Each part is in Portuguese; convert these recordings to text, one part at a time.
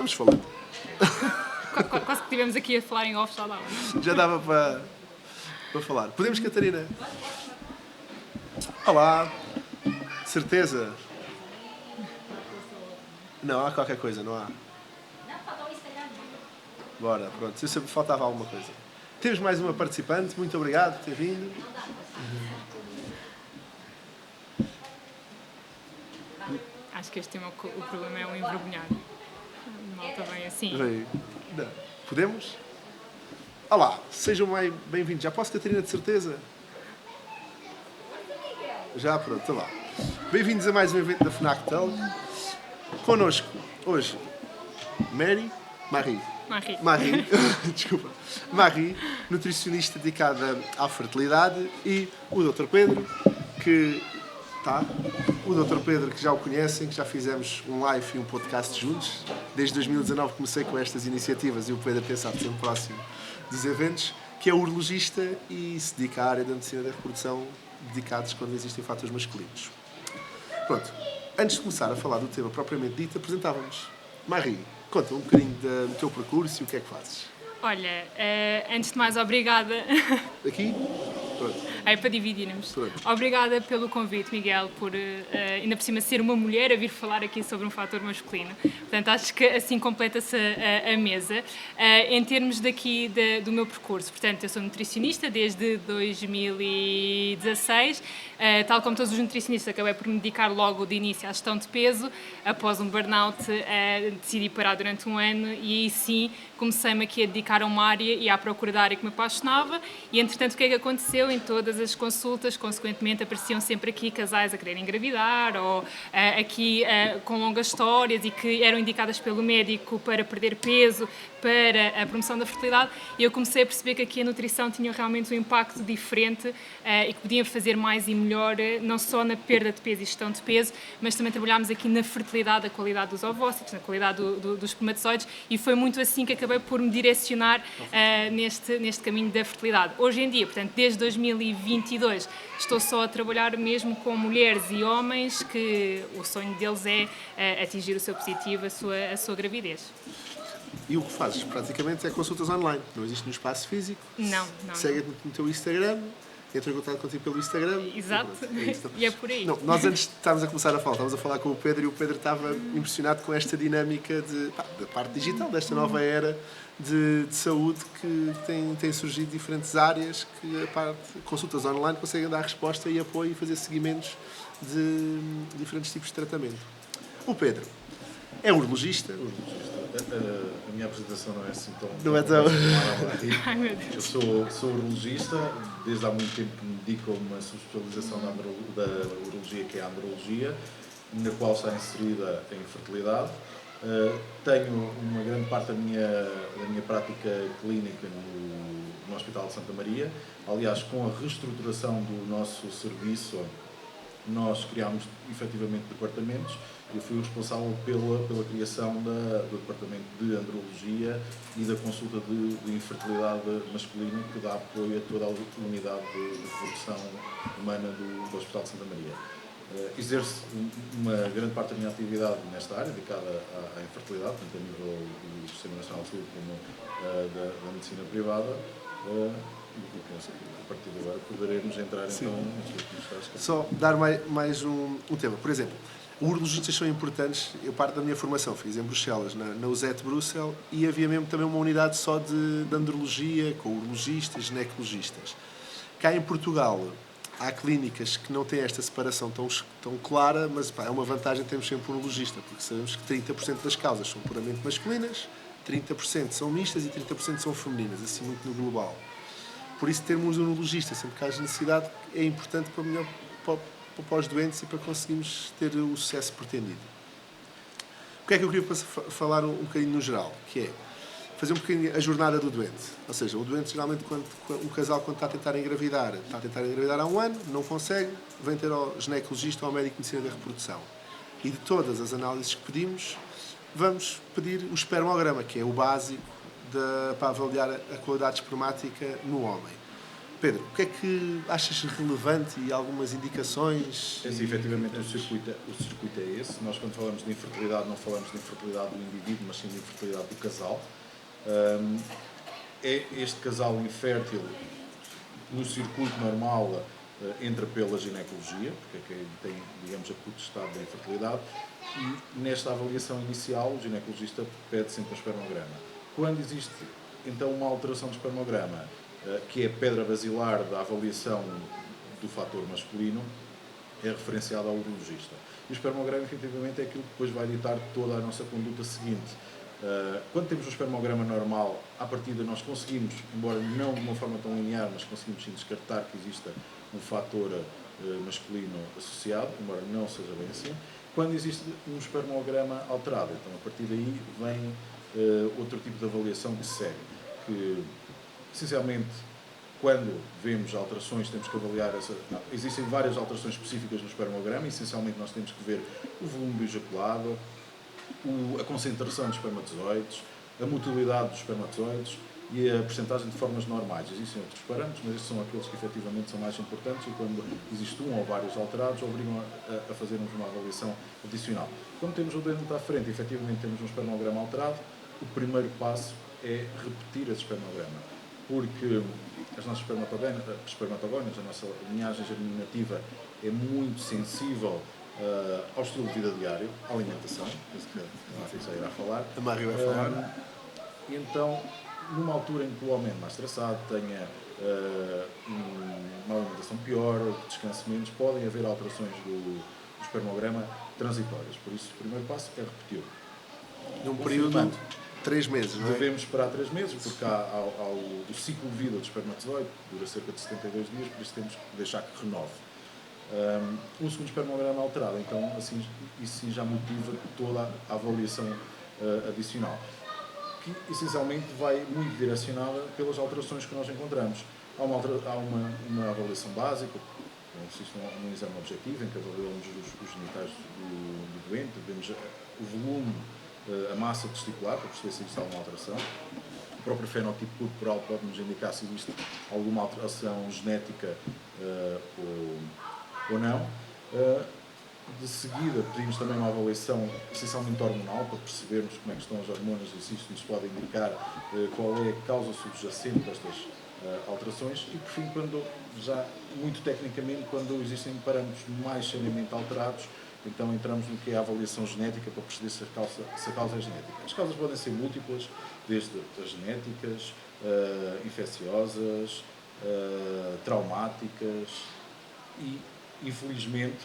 Vamos falando. Quase que estivemos aqui a falar em off, já dava. Já dava para falar. Podemos, Catarina? Olá. Certeza? Não, há qualquer coisa, não há? Não, falta o Instagram. Bora, pronto. Eu sempre faltava alguma coisa. Temos mais uma participante. Muito obrigado por ter vindo. Acho que este tema, o problema é o envergonhar. Malta bem assim. Bem, não. Podemos? Olá, sejam mais bem-vindos. Já posso, Catarina, de certeza? Já, pronto, está lá. Bem-vindos a mais um evento da FNAC Talk. Connosco, hoje, Marie, desculpa, Marie, nutricionista dedicada à fertilidade, e o Dr. Pedro, que já o conhecem, que já fizemos um live e um podcast juntos. Desde 2019 comecei com estas iniciativas e o Pedro tem estado sempre próximo dos eventos, que é urologista e se dedica à área da medicina da reprodução, dedicados quando existem fatores masculinos. Pronto, antes de começar a falar do tema propriamente dito, apresentávamos. Marie, conta um bocadinho do teu percurso e o que é que fazes. Olha, antes de mais, obrigada. Aqui? Pronto. É para dividirmos. Pronto. Obrigada pelo convite, Miguel, por ainda por cima ser uma mulher a vir falar aqui sobre um fator masculino. Portanto, acho que assim completa-se a mesa. Em termos do meu percurso, portanto, eu sou nutricionista desde 2016. Tal como todos os nutricionistas, acabei por me dedicar logo de início à gestão de peso. Após um burnout, decidi parar durante um ano e aí sim comecei-me aqui a dedicar a uma área e à procura da área que me apaixonava. E entretanto, o que é que aconteceu? Em todas as consultas, consequentemente, apareciam sempre aqui casais a quererem engravidar ou aqui com longas histórias e que eram indicadas pelo médico para perder peso, para a promoção da fertilidade, e eu comecei a perceber que aqui a nutrição tinha realmente um impacto diferente e que podia fazer mais e melhor, não só na perda de peso e gestão de peso, mas também trabalhámos aqui na fertilidade, a qualidade dos ovócitos, na qualidade dos espermatozoides, e foi muito assim que acabei por me direcionar neste caminho da fertilidade. Hoje em dia, portanto, desde 2022, estou só a trabalhar mesmo com mulheres e homens que o sonho deles é atingir o seu positivo, a sua gravidez. E o que fazes, praticamente, é consultas online. Não existe no espaço físico. Não. Segue-te no teu Instagram, entra em contato contigo pelo Instagram. Exato. E é por aí. Não, nós antes de estarmos a começar a falar, estávamos a falar com o Pedro e o Pedro estava impressionado com esta dinâmica da parte digital, desta nova era de saúde que tem surgido diferentes áreas que a parte consultas online conseguem dar resposta e apoio e fazer seguimentos de diferentes tipos de tratamento. O Pedro é urologista. A minha apresentação não é assim tão... Não é tão... Ai, meu Deus. Eu sou urologista, desde há muito tempo que me dedico a uma subespecialização da urologia, que é a andrologia, na qual está inserida em fertilidade. Tenho uma grande parte da minha prática clínica no Hospital de Santa Maria. Aliás, com a reestruturação do nosso serviço, nós criámos efetivamente departamentos. Eu fui o responsável pela criação do departamento de andrologia e da consulta de infertilidade masculina, que dá apoio a toda a unidade de reprodução humana do Hospital de Santa Maria. Exerço uma grande parte da minha atividade nesta área, dedicada à infertilidade, tanto a nível do Sistema Nacional de Saúde como da medicina privada. E penso que a partir de agora poderemos entrar então em... Só dar mais um tema. Por exemplo, urologistas são importantes. Eu parte da minha formação, fiz em Bruxelas, na USET Bruxelas, e havia mesmo também uma unidade só de andrologia, com urologistas, ginecologistas. Cá em Portugal há clínicas que não têm esta separação tão clara, mas é uma vantagem termos sempre um urologista, porque sabemos que 30% das causas são puramente masculinas, 30% são mistas e 30% são femininas, assim muito no global. Por isso, termos um urologista sempre que haja necessidade é importante para os doentes e para conseguirmos ter o sucesso pretendido. O que é que eu queria falar um bocadinho no geral? Que é fazer um bocadinho a jornada do doente. Ou seja, o doente, geralmente, um casal, quando está a tentar engravidar há um ano, não consegue, vem ter ao ginecologista ou ao médico de medicina da reprodução. E de todas as análises que pedimos, vamos pedir o espermograma, que é o básico para avaliar a qualidade espermática no homem. Pedro, o que é que achas relevante e algumas indicações? É assim, efetivamente o circuito é esse. Nós, quando falamos de infertilidade, não falamos de infertilidade do indivíduo, mas sim de infertilidade do casal. É este casal infértil no circuito normal, entra pela ginecologia, porque é quem tem, digamos, a potestade da infertilidade, e nesta avaliação inicial o ginecologista pede sempre um espermograma. Quando existe então uma alteração do espermograma, que é a pedra basilar da avaliação do fator masculino, é referenciado ao urologista. E o espermograma, efetivamente, é aquilo que depois vai ditar toda a nossa conduta seguinte. Quando temos um espermograma normal, à partida nós conseguimos, embora não de uma forma tão linear, mas conseguimos sim descartar que exista um fator masculino associado, embora não seja bem assim. Quando existe um espermograma alterado, então a partir daí vem outro tipo de avaliação que se segue, que essencialmente quando vemos alterações temos que avaliar existem várias alterações específicas no espermograma, essencialmente nós temos que ver o volume do ejaculado, a concentração de espermatozoides, a motilidade dos espermatozoides e a percentagem de formas normais. Existem outros parâmetros, mas estes são aqueles que efetivamente são mais importantes e quando existe um ou vários alterados, obrigam a fazermos uma avaliação adicional. Quando temos o doente à frente, efetivamente temos um espermograma alterado, o primeiro passo é repetir esse espermograma, porque as nossas espermatogónias, a nossa linhagem germinativa é muito sensível ao estilo de vida diário, à alimentação, isso que a Márcia irá falar. A Mário vai falar. E então, numa altura em que o homem é mais estressado, tenha uma alimentação pior, descanse menos, podem haver alterações do espermograma transitórias. Por isso, o primeiro passo é repetir. Num período de 3 meses, não é? Devemos esperar 3 meses, porque há o ciclo de vida do espermatozoide, que dura cerca de 72 dias, por isso temos que deixar que renove. Um segundo espermograma alterado, então assim, isso sim já motiva toda a avaliação adicional, que essencialmente vai muito direcionada pelas alterações que nós encontramos. Há uma avaliação básica, consiste num exame objetivo, em que avaliamos os genitais do doente, vemos o volume, a massa testicular, para perceber se existe alguma alteração. O próprio fenotipo corporal pode nos indicar se existe alguma alteração genética ou não. De seguida, pedimos também uma avaliação essencialmente hormonal, para percebermos como é que estão as hormonas e se isto nos pode indicar qual é a causa subjacente destas alterações. E, por fim, já muito tecnicamente, quando existem parâmetros mais seriamente alterados, então entramos no que é a avaliação genética para perceber se a causa é genética. As causas podem ser múltiplas, desde as genéticas, infecciosas, traumáticas e, infelizmente,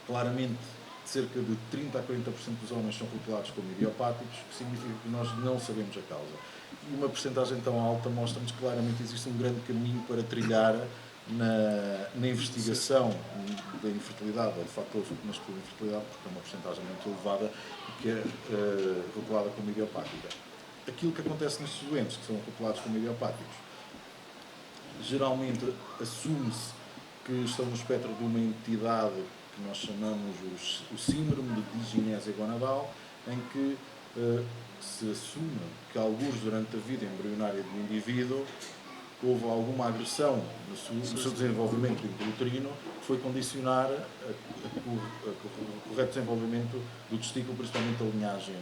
claramente, cerca de 30 a 40% dos homens são rotulados como idiopáticos, o que significa que nós não sabemos a causa. E uma percentagem tão alta mostra-nos que claramente existe um grande caminho para trilhar na investigação da infertilidade, ou do fator masculino de infertilidade, porque é uma percentagem muito elevada que é rotulada como idiopática. Aquilo que acontece nestes doentes que são rotulados como idiopáticos, geralmente assume-se que estão no espectro de uma entidade que nós chamamos o síndrome de diginese gonadal, em que se assume que alguns durante a vida embrionária do indivíduo houve alguma agressão no seu desenvolvimento intrauterino que foi condicionar o correto desenvolvimento do testículo, principalmente da linhagem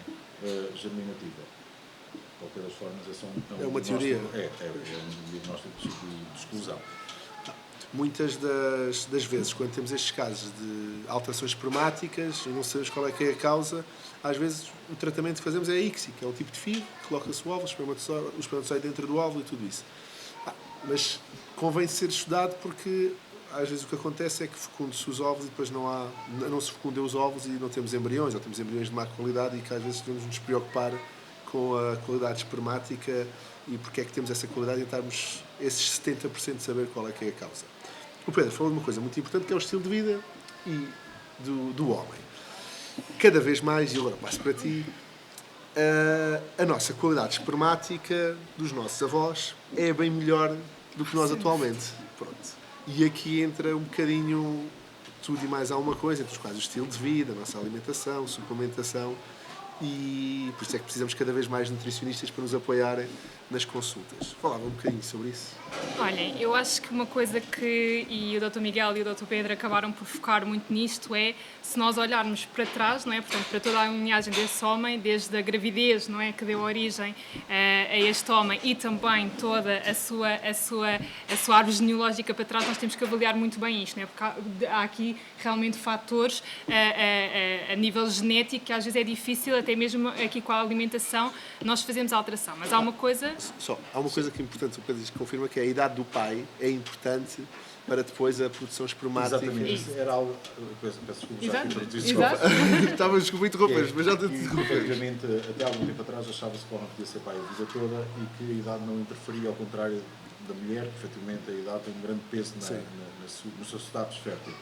germinativa. De qualquer das formas, é uma teoria. É um diagnóstico de exclusão. Muitas das vezes, quando temos estes casos de alterações espermáticas e não sabemos qual é que é a causa, às vezes o tratamento que fazemos é a ICSI, que é um tipo de fio, coloca-se o óvulo, o espermatozoide dentro do óvulo e tudo isso. Mas convém ser estudado porque às vezes o que acontece é que fecunde-se os óvulos e depois não se fecundem os óvulos e não temos embriões, ou temos embriões de má qualidade e que às vezes devemos nos preocupar com a qualidade espermática e porque é que temos essa qualidade e tentarmos esses 70% de saber qual é que é a causa. O Pedro falou de uma coisa muito importante que é o estilo de vida e do homem. Cada vez mais, e agora passo para ti, a nossa qualidade espermática dos nossos avós é bem melhor do que nós atualmente. Pronto. E aqui entra um bocadinho tudo e mais alguma coisa, entre os quais o estilo de vida, a nossa alimentação, a suplementação, e por isso é que precisamos cada vez mais de nutricionistas para nos apoiarem nas consultas. Falava um bocadinho sobre isso. Olhem, eu acho que uma coisa que e o Dr. Miguel e o Dr. Pedro acabaram por focar muito nisto é, se nós olharmos para trás, não é? Portanto, para toda a linhagem desse homem, desde a gravidez, não é? Que deu origem a este homem e também toda a sua árvore genealógica para trás, nós temos que avaliar muito bem isto, não é? Porque há aqui realmente fatores a nível genético que às vezes é difícil, até mesmo aqui com a alimentação, nós fazemos a alteração. Mas há uma coisa... Há uma coisa que é importante, o Pedro diz que confirma, que é a idade do pai é importante para depois a produção espermática. Exatamente. Isso era algo... Peço desculpa, já introduzi. Estava desculpa interromper, mas já te interromper. Efetivamente, até algum tempo atrás achava-se que o homem podia ser pai a vida toda e que a idade não interferia, ao contrário da mulher, que efetivamente a idade tem um grande peso no seu status fértil.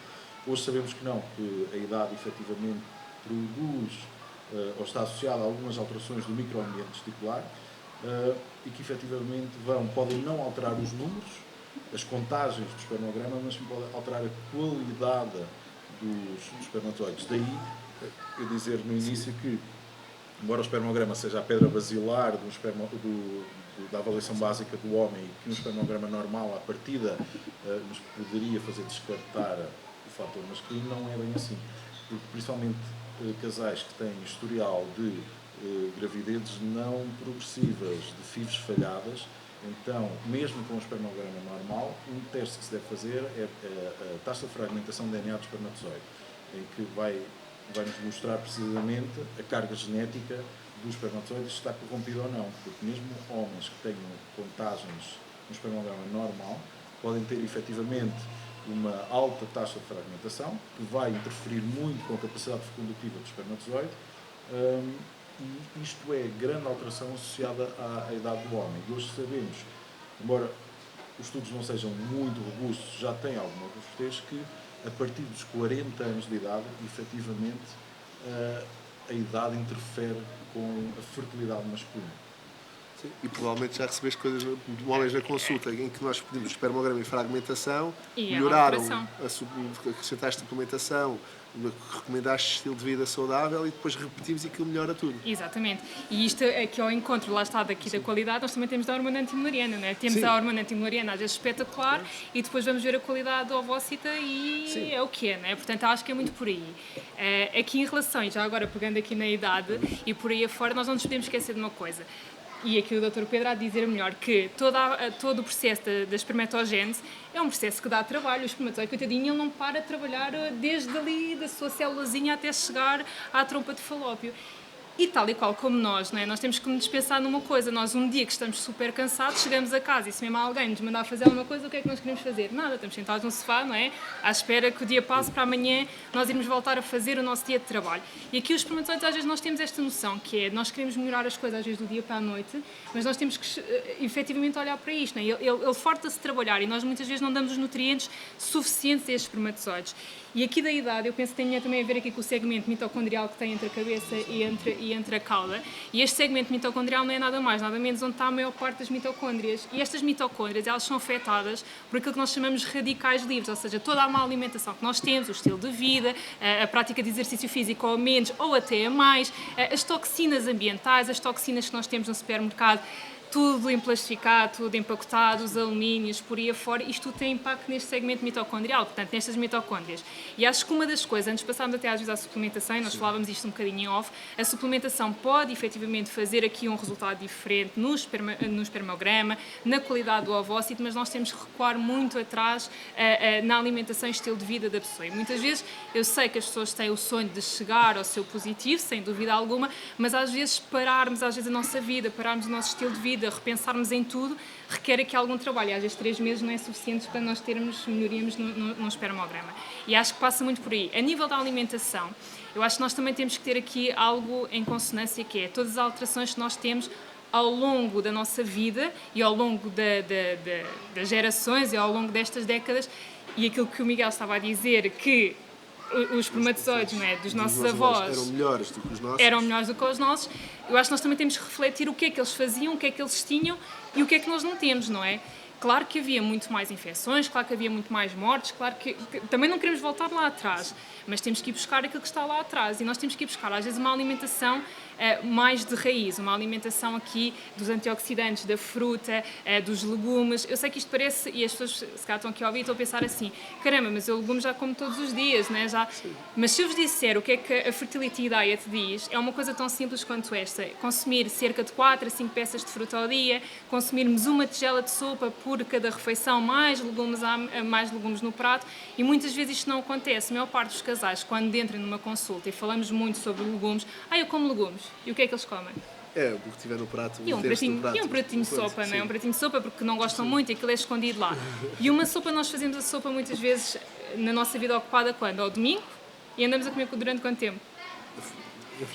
Hoje sabemos que não, que a idade efetivamente produz ou está associada a algumas alterações do microambiente testicular e que efetivamente podem não alterar os números, as contagens do espermograma, mas podem alterar a qualidade dos espermatozoides. Daí eu dizer no início que, embora o espermograma seja a pedra basilar da avaliação básica do homem e que no espermograma normal, à partida, nos poderia fazer descartar o fator masculino, não é bem assim. Porque, principalmente casais que têm historial de gravidezes não progressivas, de FIVs falhadas, então, mesmo com o espermograma normal, um teste que se deve fazer é a taxa de fragmentação de DNA do espermatozoide, em que vai-nos mostrar precisamente a carga genética do espermatozoide, se está corrompido ou não, porque mesmo homens que tenham contagens no espermograma normal podem ter efetivamente uma alta taxa de fragmentação, que vai interferir muito com a capacidade fecundativa do espermatozoide, e isto é grande alteração associada à idade do homem. E hoje sabemos, embora os estudos não sejam muito robustos, já tem alguma robustez, que a partir dos 40 anos de idade, efetivamente, a idade interfere com a fertilidade masculina. Sim, e provavelmente já recebeste coisas de homens na consulta em que nós pedimos espermograma e fragmentação, melhoraram, acrescentaste suplementação, recomendaste estilo de vida saudável e depois repetimos e aquilo melhora tudo. Exatamente. E isto aqui ao encontro, lá está, daqui da qualidade, nós também temos a hormona antimilariana, não é? Temos a hormona antimilariana às vezes espetacular e depois vamos ver a qualidade ovócita e é o que é, não é? Portanto, acho que é muito por aí. Aqui em relação, já agora pegando aqui na idade e por aí afora, nós não nos podemos esquecer de uma coisa. E aqui o Dr. Pedro há de dizer melhor que todo o processo da espermatogênese é um processo que dá trabalho. O espermatozoide, coitadinho, ele não para de trabalhar desde ali, da sua célulazinha até chegar à trompa de falópio. E tal e qual como nós, não é? Nós temos que nos pensar numa coisa. Nós, um dia que estamos super cansados, chegamos a casa e se mesmo alguém nos mandar fazer alguma coisa, o que é que nós queremos fazer? Nada, estamos sentados no sofá, não é? À espera que o dia passe para amanhã nós irmos voltar a fazer o nosso dia de trabalho. E aqui os espermatozoides, às vezes, nós temos esta noção, que é, nós queremos melhorar as coisas, às vezes, do dia para a noite, mas nós temos que, efetivamente, olhar para isto, não é? Ele farta-se trabalhar e nós, muitas vezes, não damos os nutrientes suficientes a estes espermatozoides. E aqui da idade, eu penso que tem também a ver aqui com o segmento mitocondrial que tem entre a cabeça e entre a cauda. E este segmento mitocondrial não é nada mais, nada menos onde está a maior parte das mitocôndrias. E estas mitocôndrias, elas são afetadas por aquilo que nós chamamos de radicais livres, ou seja, toda a má alimentação que nós temos, o estilo de vida, a prática de exercício físico ou a menos, ou até a mais, as toxinas ambientais, as toxinas que nós temos no supermercado, tudo emplastificado, tudo empacotado, os alumínios, por aí afora, isto tudo tem impacto neste segmento mitocondrial, portanto, nestas mitocôndrias. E acho que uma das coisas, antes passarmos até às vezes à suplementação, e nós falávamos isto um bocadinho em off, a suplementação pode efetivamente fazer aqui um resultado diferente no espermograma, na qualidade do ovócito, mas nós temos que recuar muito atrás na alimentação e estilo de vida da pessoa. E muitas vezes, eu sei que as pessoas têm o sonho de chegar ao seu positivo, sem dúvida alguma, mas às vezes pararmos a nossa vida, pararmos o nosso estilo de vida, repensarmos em tudo, requer aqui algum trabalho. E às vezes 3 meses não é suficiente para nós termos melhorias no espermograma. E acho que passa muito por aí. A nível da alimentação, eu acho que nós também temos que ter aqui algo em consonância, que é todas as alterações que nós temos ao longo da nossa vida e ao longo das gerações e ao longo destas décadas, e aquilo que o Miguel estava a dizer, que os espermatozoides, não é, dos nossos avós eram melhores do que os nossos. Eram melhores do que os nossos. Eu acho que nós também temos que refletir o que é que eles faziam, o que é que eles tinham e o que é que nós não temos, não é? Claro que havia muito mais infecções, claro que havia muito mais mortes, claro que também não queremos voltar lá atrás, mas temos que ir buscar aquilo que está lá atrás e nós temos que ir buscar, às vezes, uma alimentação mais de raiz, uma alimentação aqui dos antioxidantes, da fruta, dos legumes. Eu sei que isto parece, e as pessoas se calhar estão aqui a ouvir e estão a pensar assim, caramba, mas eu legumes já como todos os dias, né? Mas se eu vos disser o que é que a Fertility Diet diz, é uma coisa tão simples quanto esta: consumir cerca de 4 a 5 peças de fruta ao dia, consumirmos uma tigela de sopa por cada refeição, mais legumes no prato, e muitas vezes isto não acontece. A maior parte dos casais, quando entram numa consulta e falamos muito sobre legumes, eu como legumes, e o que é que eles comem? O que tiver no prato. E um pratinho de sopa, não é? Um pratinho de sopa porque não gostam muito e aquilo é escondido lá. E uma sopa, nós fazemos a sopa muitas vezes na nossa vida ocupada quando? Ao domingo, e andamos a comer durante quanto tempo?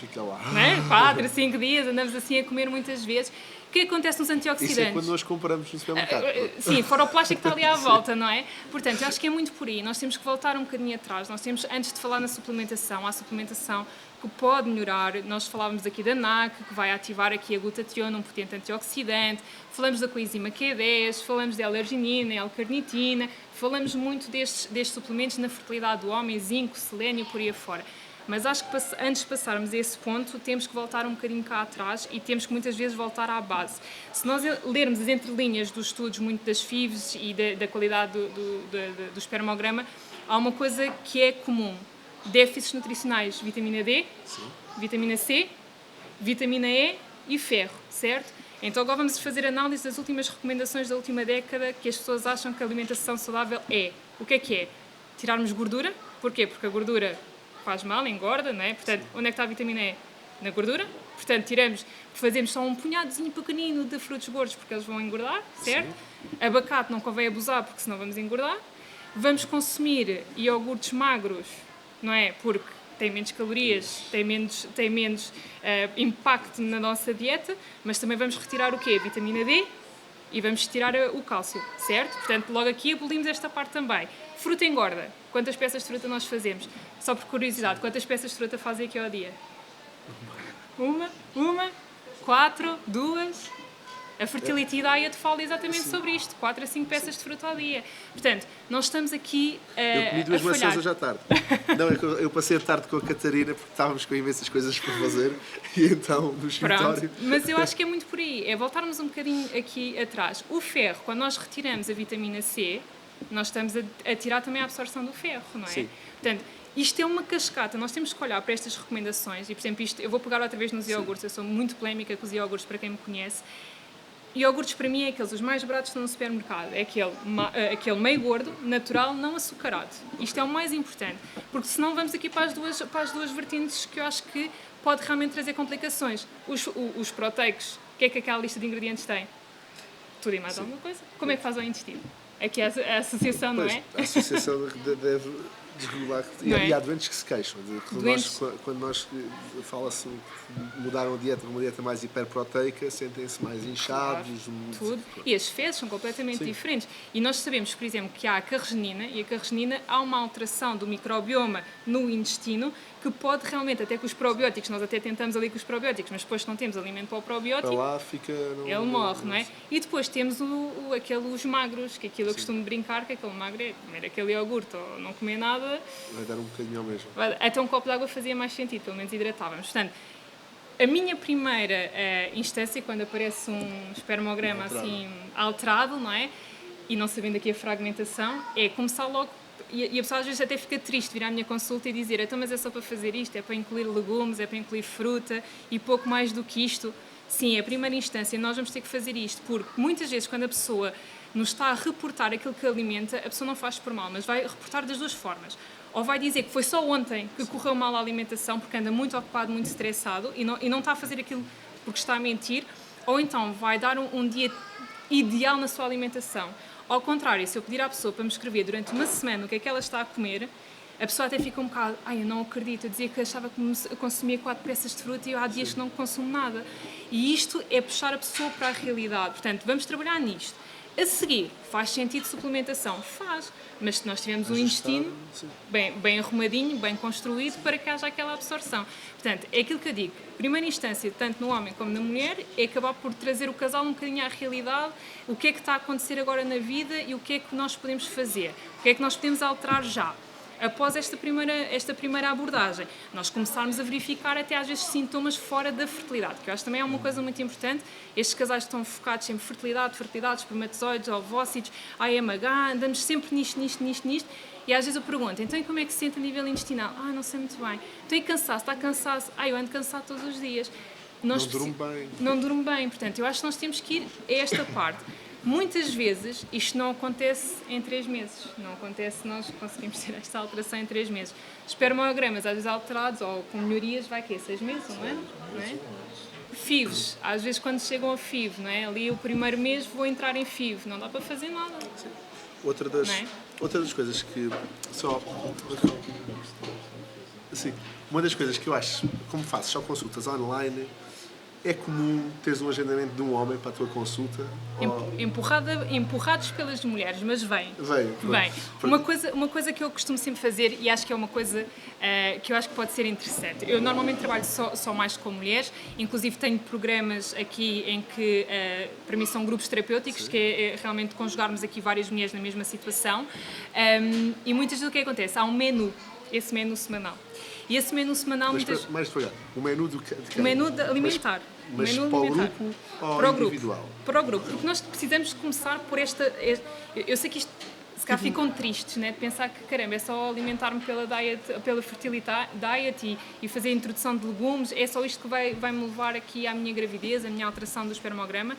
Fica lá. Não é? 4, 5 dias, andamos assim a comer muitas vezes. O que acontece nos antioxidantes? Isso é quando nós compramos no supermercado. Sim, fora o plástico que está ali à volta, não é? Portanto, eu acho que é muito por aí. Nós temos que voltar um bocadinho atrás. Nós temos, antes de falar na suplementação, há suplementação que pode melhorar. Nós falávamos aqui da NAC, que vai ativar aqui a glutationa, um potente antioxidante. Falamos da coenzima Q10, falamos da L-arginina, L-carnitina. Falamos muito destes suplementos na fertilidade do homem, zinco, selênio, por aí afora. Mas acho que antes de passarmos a esse ponto, temos que voltar um bocadinho cá atrás e temos que muitas vezes voltar à base. Se nós lermos as entrelinhas dos estudos, muito das FIVs e da qualidade do espermograma, há uma coisa que é comum: déficits nutricionais, vitamina D, sim, vitamina C, vitamina E e ferro, certo? Então agora vamos fazer análise das últimas recomendações da última década que as pessoas acham que a alimentação saudável é. O que é? Tirarmos gordura. Porquê? Porque a gordura faz mal, engorda, não é? Portanto, onde é que está a vitamina E? Na gordura. Portanto, fazemos só um punhadozinho pequenino de frutos gordos porque eles vão engordar, certo? Sim. Abacate não convém abusar porque senão vamos engordar. Vamos consumir iogurtes magros, não é? Porque tem menos calorias, tem menos impacto na nossa dieta, mas também vamos retirar o quê? A vitamina D e vamos retirar o cálcio, certo? Portanto, logo aqui abolimos esta parte também. Fruta engorda. Quantas peças de fruta nós fazemos? Só por curiosidade, quantas peças de fruta fazem aqui ao dia? Uma, 4, 2. A Fertility Diet fala exatamente sobre isto: 4 a 5 peças de fruta ao dia. Portanto, nós estamos aqui eu comi 2 maçãs hoje à tarde. Não, eu passei a tarde com a Catarina porque estávamos com imensas coisas para fazer e então no escritório... Mas eu acho que é muito por aí, é voltarmos um bocadinho aqui atrás. O ferro, quando nós retiramos a vitamina C, nós estamos a tirar também a absorção do ferro, não é? Sim. Portanto, isto é uma cascata. Nós temos que olhar para estas recomendações e, por exemplo, eu vou pegar outra vez nos iogurtes. Eu sou muito polémica com os iogurtes, para quem me conhece. Iogurtes, para mim, é aqueles os mais baratos que estão no supermercado. É aquele meio gordo, natural, não açucarado. Isto é o mais importante, porque senão vamos aqui para as duas vertentes que eu acho que pode realmente trazer complicações. Os proteicos, o que é que aquela lista de ingredientes tem? Tudo e mais alguma coisa. Como é que faz o intestino? Aqui é a associação, não é? A associação deve desregular. E há doentes que se queixam. Quando nós fala-se mudaram a dieta para uma dieta mais hiperproteica, sentem-se mais inchados. Claro, tudo. E as fezes são completamente diferentes. E nós sabemos, por exemplo, que há a carreginina, e a carreginina há uma alteração do microbioma no intestino que pode realmente, até com os probióticos, nós até tentamos ali com os probióticos, mas depois não temos alimento para o probiótico, para lá fica, ele morre, não é? E depois temos os magros, que aquilo eu costumo brincar, que aquele magro é comer aquele iogurte ou não comer nada. Vai dar um bocadinho ao mesmo. Até um copo de água fazia mais sentido, pelo menos hidratávamos. Portanto, a minha primeira instância, quando aparece um espermograma assim alterado, não é? E não sabendo aqui a fragmentação, é começar logo. E a pessoa às vezes até fica triste vir à minha consulta e dizer: então, mas é só para fazer isto, é para incluir legumes, é para incluir fruta e pouco mais do que isto. Sim, a primeira instância nós vamos ter que fazer isto, porque muitas vezes quando a pessoa nos está a reportar aquilo que alimenta, a pessoa não faz por mal, mas vai reportar das duas formas. Ou vai dizer que foi só ontem que correu mal a alimentação porque anda muito ocupado, muito estressado e não está a fazer aquilo porque está a mentir, ou então vai dar um dia ideal na sua alimentação. Ao contrário, se eu pedir à pessoa para me escrever durante uma semana o que é que ela está a comer, a pessoa até fica um bocado: eu não acredito, eu dizia que achava que consumia 4 peças de fruta e há dias que não consumo nada. E isto é puxar a pessoa para a realidade. Portanto, vamos trabalhar nisto. A seguir, faz sentido suplementação? Faz. Mas se nós tivermos um Ajustar, intestino sim. bem arrumadinho, bem construído, para que haja aquela absorção. Portanto, é aquilo que eu digo. Primeira instância, tanto no homem como na mulher, é acabar por trazer o casal um bocadinho à realidade, o que é que está a acontecer agora na vida e o que é que nós podemos fazer, o que é que nós podemos alterar já. Após esta primeira abordagem, nós começarmos a verificar até às vezes sintomas fora da fertilidade, que eu acho também é uma coisa muito importante. Estes casais estão focados em fertilidade, espermatozoides, ovócitos, AMH, andamos sempre nisto, e às vezes eu pergunto, então e como é que se sente a nível intestinal? Não sei muito bem. Então e cansaço? Está cansado? Eu ando cansado todos os dias. Não durmo bem. Não durmo bem, portanto, eu acho que nós temos que ir a esta parte. Muitas vezes isto não acontece em 3 meses, não acontece, nós conseguimos ter esta alteração em 3 meses. Espermogramas às vezes alterados ou com melhorias, vai que 6 meses, um ano, não é? FIVs, às vezes quando chegam a FIV, não é? Ali o primeiro mês vou entrar em FIV, não dá para fazer nada. Sim. Outra das coisas que Sim, uma das coisas que eu acho, como faço só consultas online, é comum teres um agendamento de um homem para a tua consulta? Empurrados pelas mulheres, mas vem. Vem. Uma coisa que eu costumo sempre fazer, e acho que é uma coisa que eu acho que pode ser interessante. Eu normalmente trabalho só mais com mulheres, inclusive tenho programas aqui em que, para mim, são grupos terapêuticos, sim, que é realmente conjugarmos aqui várias mulheres na mesma situação. E muitas vezes o que acontece? Há um menu, esse menu semanal. E esse menu semanal... Mais devagar, o menu de o menu alimentar. Mas menu para alimentar. o grupo ou individual? Para o grupo, porque nós precisamos de começar por esta... Eu sei que isto, se calhar ficam tristes, né, de pensar que, caramba, é só alimentar-me pela fertilidade diet e fazer a introdução de legumes, é só isto que vai-me levar aqui à minha gravidez, à minha alteração do espermograma.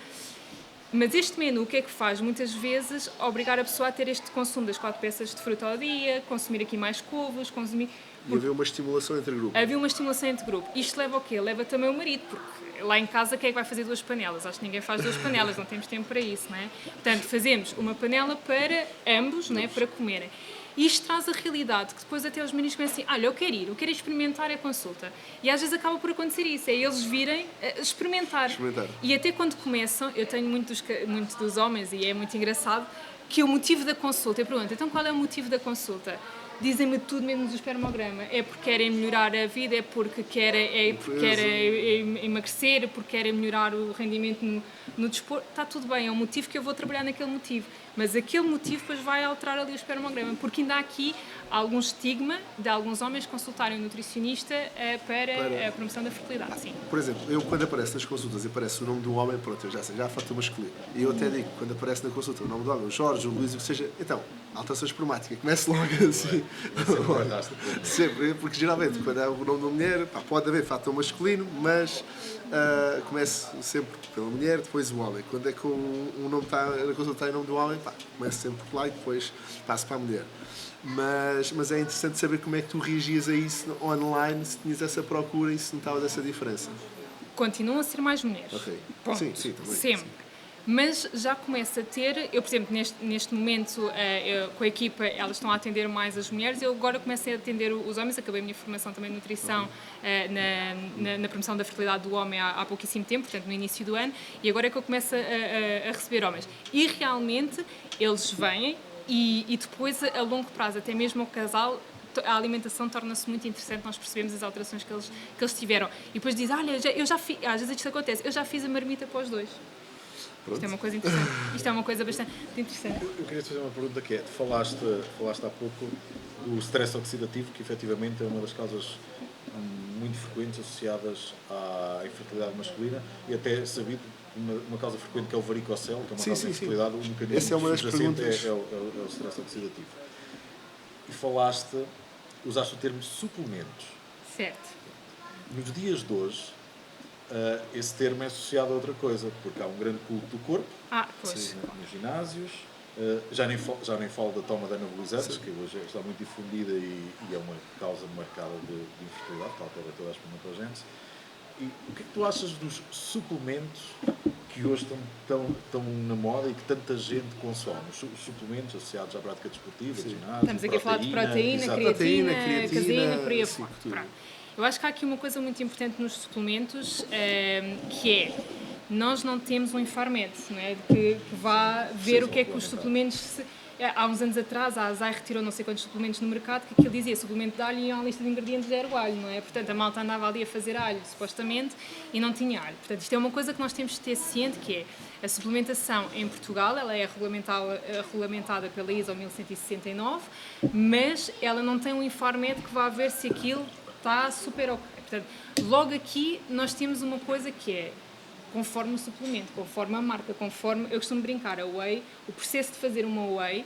Mas este menu, o que é que faz? Muitas vezes obrigar a pessoa a ter este consumo das 4 peças de fruta ao dia, consumir aqui mais couves, consumir... E havia uma estimulação entre grupo. Havia uma estimulação entre grupo. Isto leva ao quê? Leva também o marido, porque lá em casa quem é que vai fazer 2 panelas? Acho que ninguém faz 2 panelas, não temos tempo para isso, não é? Portanto, fazemos uma panela para ambos, não é? Para comerem. E isto traz a realidade, que depois até os meninos começam assim, olha, eu quero experimentar a consulta. E às vezes acaba por acontecer isso, é eles virem experimentar. E até quando começam, eu tenho muito dos homens, e é muito engraçado, que o motivo da consulta, eu pergunto, então qual é o motivo da consulta? Dizem-me tudo menos o espermograma. É porque querem melhorar a vida, é porque querem emagrecer, é porque querem melhorar o rendimento no desporto. Está tudo bem, é um motivo que eu vou trabalhar naquele motivo. Mas aquele motivo depois vai alterar ali o espermograma. Porque ainda há aqui algum estigma de alguns homens consultarem um nutricionista para a promoção da fertilidade. Sim. Por exemplo, eu quando aparece nas consultas e aparece o nome de um homem, pronto, eu já sei, já há fator masculino. E eu até digo, quando aparece na consulta o nome do homem, o Jorge, o Luís, o que seja, então, alteração espermática, comece logo assim. Sempre, porque geralmente quando é o nome da mulher, pode haver fator masculino, mas comece sempre pela mulher, depois o homem. Quando é que o nome está na consulta em nome do homem, comece sempre por lá e depois passo para a mulher. Mas é interessante saber como é que tu reagias a isso online, se tinhas essa procura e se notavas essa diferença. Continuam a ser mais mulheres. Ok. Ponto. Sim, também. Sempre. Sim. Mas já começa a ter, eu por exemplo, neste momento com a equipa elas estão a atender mais as mulheres, eu agora comecei a atender os homens, acabei a minha formação também de nutrição na promoção da fertilidade do homem há pouquíssimo tempo, portanto no início do ano, e agora é que eu começo a receber homens. E realmente eles vêm e depois a longo prazo, até mesmo o casal, a alimentação torna-se muito interessante, nós percebemos as alterações que eles tiveram. E depois diz, olha, eu já fiz, às vezes isto acontece, eu já fiz a marmita para os 2. Isto é uma coisa interessante. Isto é uma coisa bastante interessante. Eu queria te fazer uma pergunta que é, falaste há pouco do stress oxidativo, que efetivamente é uma das causas muito frequentes associadas à infertilidade masculina e até sabido uma causa frequente que é o varicocele, que é uma causa de infertilidade, um mecanismo essa é uma das perguntas. É o stress oxidativo. E usaste o termo suplementos. Certo. Nos dias de hoje, esse termo é associado a outra coisa, porque há um grande culto do corpo pois. Nos ginásios. Já nem falo da toma de anabolizantes, que hoje está muito difundida e é uma causa marcada de infertilidade, tal como toda a espermatogênese. E o que é que tu achas dos suplementos que hoje estão na moda e que tanta gente consome? Os suplementos associados à prática desportiva, ginásio, estamos aqui a falar de proteína, creatina, caseína, por aí afora. Eu acho que há aqui uma coisa muito importante nos suplementos, que é, nós não temos um Infarmed, não é? que vá ver o que é que os suplementos... Há uns anos atrás, a Azai retirou não sei quantos suplementos no mercado, que aquilo dizia suplemento de alho e uma lista de ingredientes zero alho, não é? Portanto, a malta andava ali a fazer alho, supostamente, e não tinha alho. Portanto, isto é uma coisa que nós temos de ter ciente, que é a suplementação em Portugal, ela é regulamentada pela ISO 1169, mas ela não tem um Infarmed que vá ver se aquilo está super ok. Portanto, logo aqui nós temos uma coisa que é conforme o suplemento, conforme a marca, conforme... Eu costumo brincar, a whey, o processo de fazer uma whey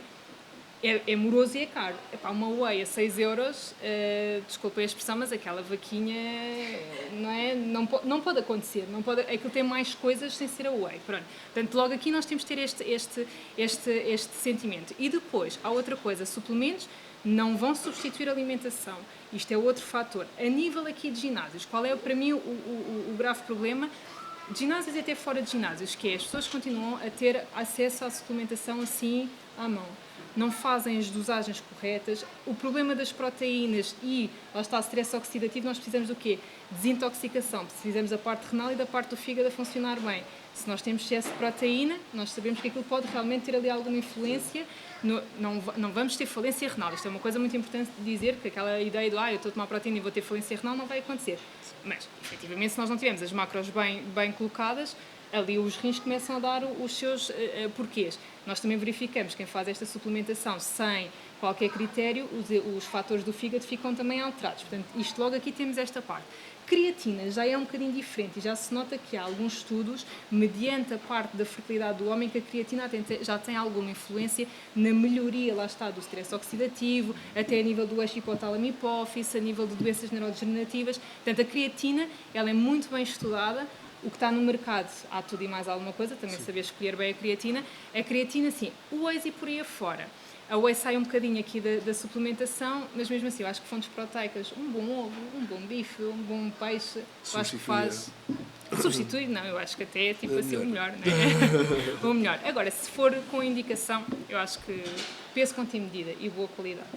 é moroso e é caro. Epá, uma whey a 6 euros, desculpem a expressão, mas aquela vaquinha não, é, não pode acontecer. Não pode, aquilo tem mais coisas sem ser a whey. Pronto. Portanto, logo aqui nós temos de ter este sentimento. E depois, há outra coisa, suplementos não vão substituir a alimentação. Isto é outro fator. A nível aqui de ginásios, qual é para mim o grave problema? De ginásios e até fora de ginásios, que é as pessoas continuam a ter acesso à suplementação assim à mão. Não fazem as dosagens corretas. O problema das proteínas e, lá está, stress oxidativo, nós precisamos do quê? Desintoxicação. Precisamos da parte renal e da parte do fígado a funcionar bem. Se nós temos excesso de proteína, nós sabemos que aquilo pode realmente ter ali alguma influência. Não vamos ter falência renal. Isto é uma coisa muito importante de dizer, que aquela ideia do eu estou a tomar proteína e vou ter falência renal não vai acontecer. Mas, efetivamente, se nós não tivermos as macros bem colocadas, ali os rins começam a dar os seus porquês. Nós também verificamos quem faz esta suplementação sem qualquer critério, os fatores do fígado ficam também alterados. Portanto, isto logo aqui temos esta parte. Creatina já é um bocadinho diferente e já se nota que há alguns estudos, mediante a parte da fertilidade do homem, que a creatina já tem alguma influência na melhoria, lá está, do stress oxidativo, até a nível do eixo hipotálamo-hipófise, a nível de doenças neurodegenerativas. Portanto, a creatina, ela é muito bem estudada. O que está no mercado, há tudo e mais alguma coisa, também saber escolher bem a creatina. A creatina, sim, o whey e por aí afora. A whey sai um bocadinho aqui da suplementação, mas mesmo assim, eu acho que fontes proteicas, um bom ovo, um bom bife, um bom peixe, eu acho que faz... Substitui? Não, eu acho que até é tipo assim o melhor, né? O melhor. Agora, se for com indicação, eu acho que peso contém medida e boa qualidade.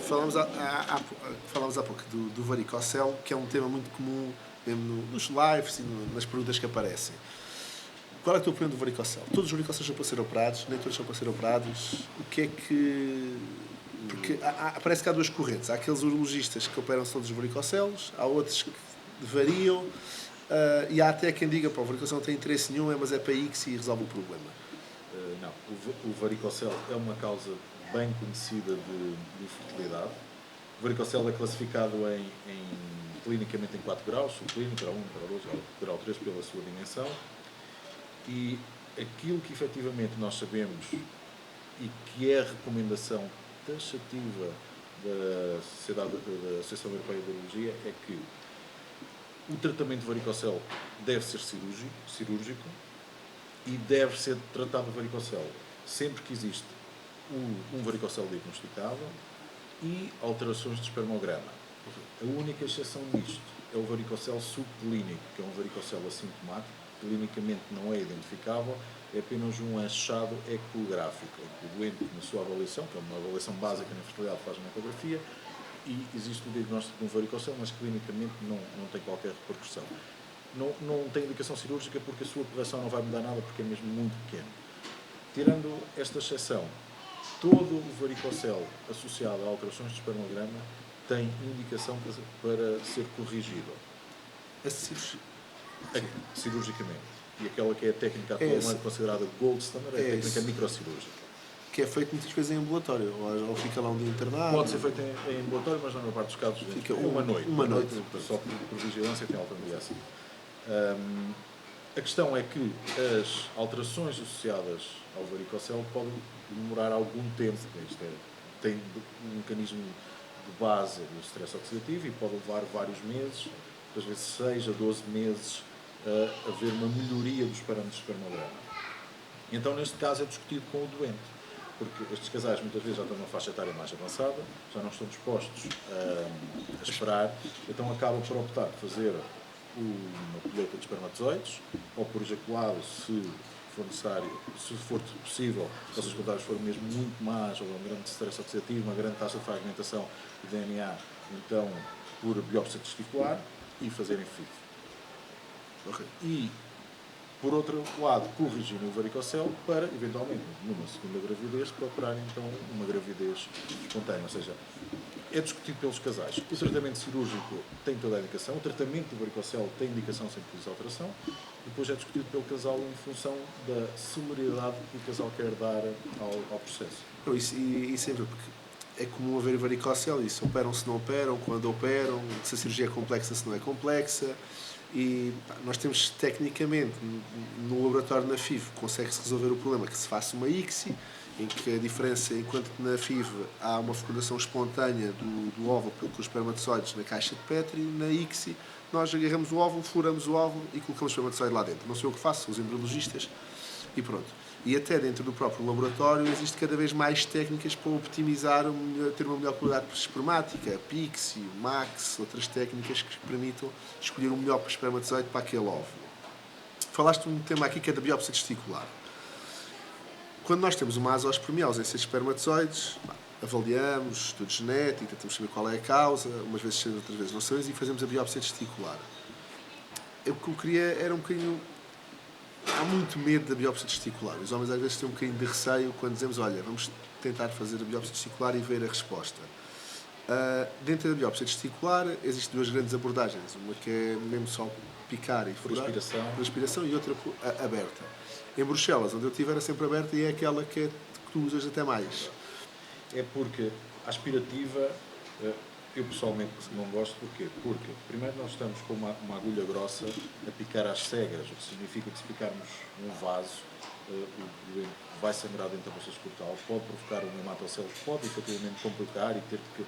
Falámos há pouco do varicocele, que é um tema muito comum mesmo nos lives e nas perguntas que aparecem. Qual é o teu opinião do varicocele? Todos os varicoceles são para ser operados, nem todos são para ser operados. O que é que... Porque parece que há duas correntes. Há aqueles urologistas que operam todos os varicoceles, há outros que variam, e há até quem diga, o varicocele não tem interesse nenhum, mas é para aí que se resolve o problema. Não, o varicocele é uma causa bem conhecida de infertilidade. O varicocele é classificado clinicamente em 4 graus, subclínico, grau 1, grau 2, grau 3 pela sua dimensão. E aquilo que efetivamente nós sabemos e que é a recomendação taxativa da Associação Europeia de Urologia é que o tratamento de varicocele deve ser cirúrgico e deve ser tratado o varicocele sempre que existe um varicocele diagnosticado e alterações de espermograma. A única exceção nisto é o varicocele subclínico, que é um varicocele assintomático, clinicamente não é identificável, é apenas um achado ecográfico. O doente, na sua avaliação, que é uma avaliação básica na fertilidade, faz uma ecografia e existe o diagnóstico de um varicocele, mas clinicamente não tem qualquer repercussão. Não tem indicação cirúrgica porque a sua correção não vai mudar nada porque é mesmo muito pequeno. Tirando esta exceção, todo o varicocele associado a alterações de espermograma tem indicação para ser corrigido. Cirurgicamente. E aquela que é a técnica atualmente considerada gold standard é a técnica microcirúrgica. Que é feito muitas vezes em ambulatório, ou fica lá um dia internado. Pode ser feito em ambulatório, mas na maior parte dos casos fica uma noite. Só por vigilância tem alta no dia a seguir. A questão é que as alterações associadas ao varicocele podem demorar algum tempo. Tem um mecanismo de base do stress oxidativo e pode levar vários meses, às vezes 6 a 12 meses, a haver uma melhoria dos parâmetros de espermograma. Então, neste caso, é discutido com o doente, porque estes casais muitas vezes já estão numa faixa etária mais avançada, já não estão dispostos a esperar, então acabam por optar por fazer uma colheita de espermatozoides, ou por ejaculado, se for necessário, se for possível, se os resultados forem mesmo muito más, ou um grande stress oxidativo, uma grande taxa de fragmentação de DNA, então por biópsia testicular e fazerem FIV. Ok. E, por outro lado, corrigirem o varicocele para, eventualmente, numa segunda gravidez, procurar então uma gravidez espontânea. Ou seja, é discutido pelos casais. O tratamento cirúrgico tem toda a indicação, o tratamento do varicocele tem indicação sem pedir alteração, depois é discutido pelo casal em função da celeridade que o casal quer dar ao processo. Não, e sempre, porque é comum haver varicocele, se operam, se não operam, quando operam, se a cirurgia é complexa, se não é complexa. E nós temos, tecnicamente, no laboratório na FIV, consegue-se resolver o problema que se faça uma ICSI, em que a diferença, enquanto que na FIV há uma fecundação espontânea do óvulo com os espermatozoides na caixa de Petri, na ICSI nós agarramos o óvulo, furamos o óvulo e colocamos o espermatozoide lá dentro. Não sei o que faço, são os embriologistas e pronto. E até dentro do próprio laboratório existe cada vez mais técnicas para optimizar, ter uma melhor qualidade espermática, a PIXI, o MAX, outras técnicas que permitam escolher o melhor espermatozoide para aquele óvulo. Falaste um tema aqui que é da biópsia testicular. Quando nós temos uma azoospermiose em 6 espermatozoides, avaliamos estudo genético, tentamos saber qual é a causa, umas vezes sabemos, outras vezes não sabemos, e fazemos a biópsia testicular. O que eu queria era um bocadinho... Há muito medo da biópsia testicular. Os homens às vezes têm um bocadinho de receio quando dizemos, olha, vamos tentar fazer a biópsia testicular e ver a resposta. Dentro da biópsia testicular existem 2 grandes abordagens. Uma que é mesmo só picar e furar, por aspiração, e outra aberta. Em Bruxelas, onde eu estive, era sempre aberta e é aquela que tu usas até mais. É porque a aspirativa, eu pessoalmente não gosto. Porquê? Porque primeiro nós estamos com uma agulha grossa a picar às cegas, o que significa que se picarmos um vaso, o doente vai sangrar dentro da bolsa escrotal, pode provocar um hematocele, pode efetivamente complicar e ter que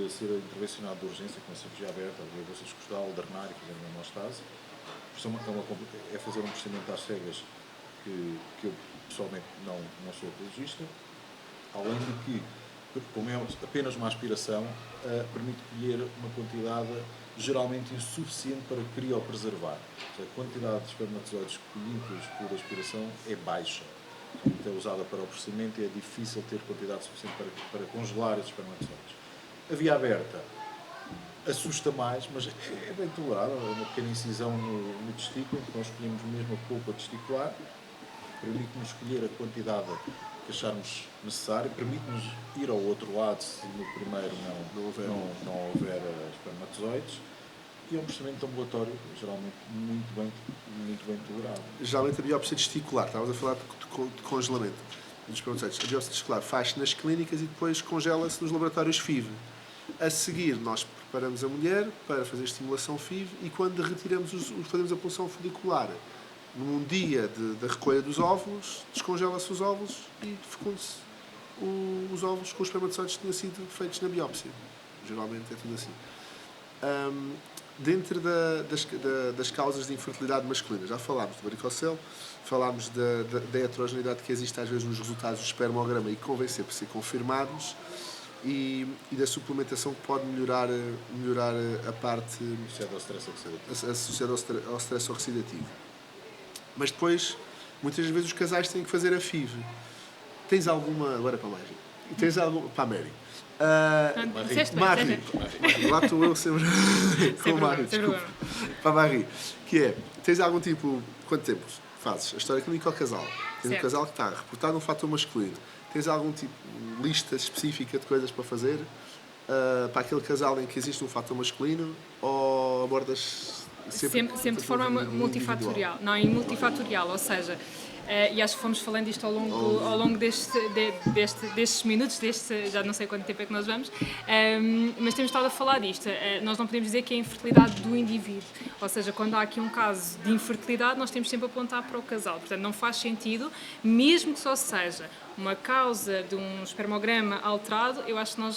ser intervencionado de urgência com a cirurgia aberta, abrir a bolsa escrotal, drenar e fazer uma hemostase. É fazer um procedimento às cegas que eu pessoalmente não sou apologista, além de que, como é apenas uma aspiração, permite colher uma quantidade geralmente insuficiente para criopreservar. A quantidade de espermatozoides colhidos por aspiração é baixa. Então, é usada para o procedimento e é difícil ter quantidade suficiente para congelar esses espermatozoides. A via aberta assusta mais, mas é bem tolerável. É uma pequena incisão no testículo, então nós escolhemos mesmo a polpa testicular, permite-nos escolher a quantidade que acharmos necessário, permite-nos ir ao outro lado se no primeiro não houver espermatozoides, e é um procedimento ambulatório geralmente muito bem tolerado. Geralmente a biópsia testicular, estávamos a falar de congelamento dos espermatozoides. A biópsia testicular faz-se nas clínicas e depois congela-se nos laboratórios FIV. A seguir, nós preparamos a mulher para fazer estimulação FIV e quando retiramos fazemos a punção folicular. Num dia da recolha dos óvulos, descongela-se os óvulos e fecunda-se os óvulos com os espermatozoides que tinham sido feitos na biópsia. Geralmente é tudo assim. Dentro das causas de infertilidade masculina, já falámos do varicocele, falámos da heterogeneidade que existe às vezes nos resultados do espermograma e que convém sempre ser confirmados, e da suplementação que pode melhorar a parte associada ao stress oxidativo. Mas depois, muitas vezes os casais têm que fazer a FIV. Tens alguma... Agora para a Mari. Tens alguma... Para a Mary. Mari. Lá estou eu sempre com o Mari, desculpa. Para a Mari. Que é, tens algum tipo... Quanto tempo fazes? A história clínica ao casal. Tens um casal que está reportado um fator masculino. Tens algum tipo de lista específica de coisas para fazer para aquele casal em que existe um fator masculino, ou abordas... Sempre de forma multifatorial. Não, e multifatorial, ou seja, e acho que fomos falando isto ao longo destes minutos, já não sei quanto tempo é que nós vamos, mas temos estado a falar disto. Nós não podemos dizer que é a infertilidade do indivíduo, ou seja, quando há aqui um caso de infertilidade, nós temos sempre a apontar para o casal. Portanto, não faz sentido, mesmo que só seja uma causa de um espermograma alterado, eu acho que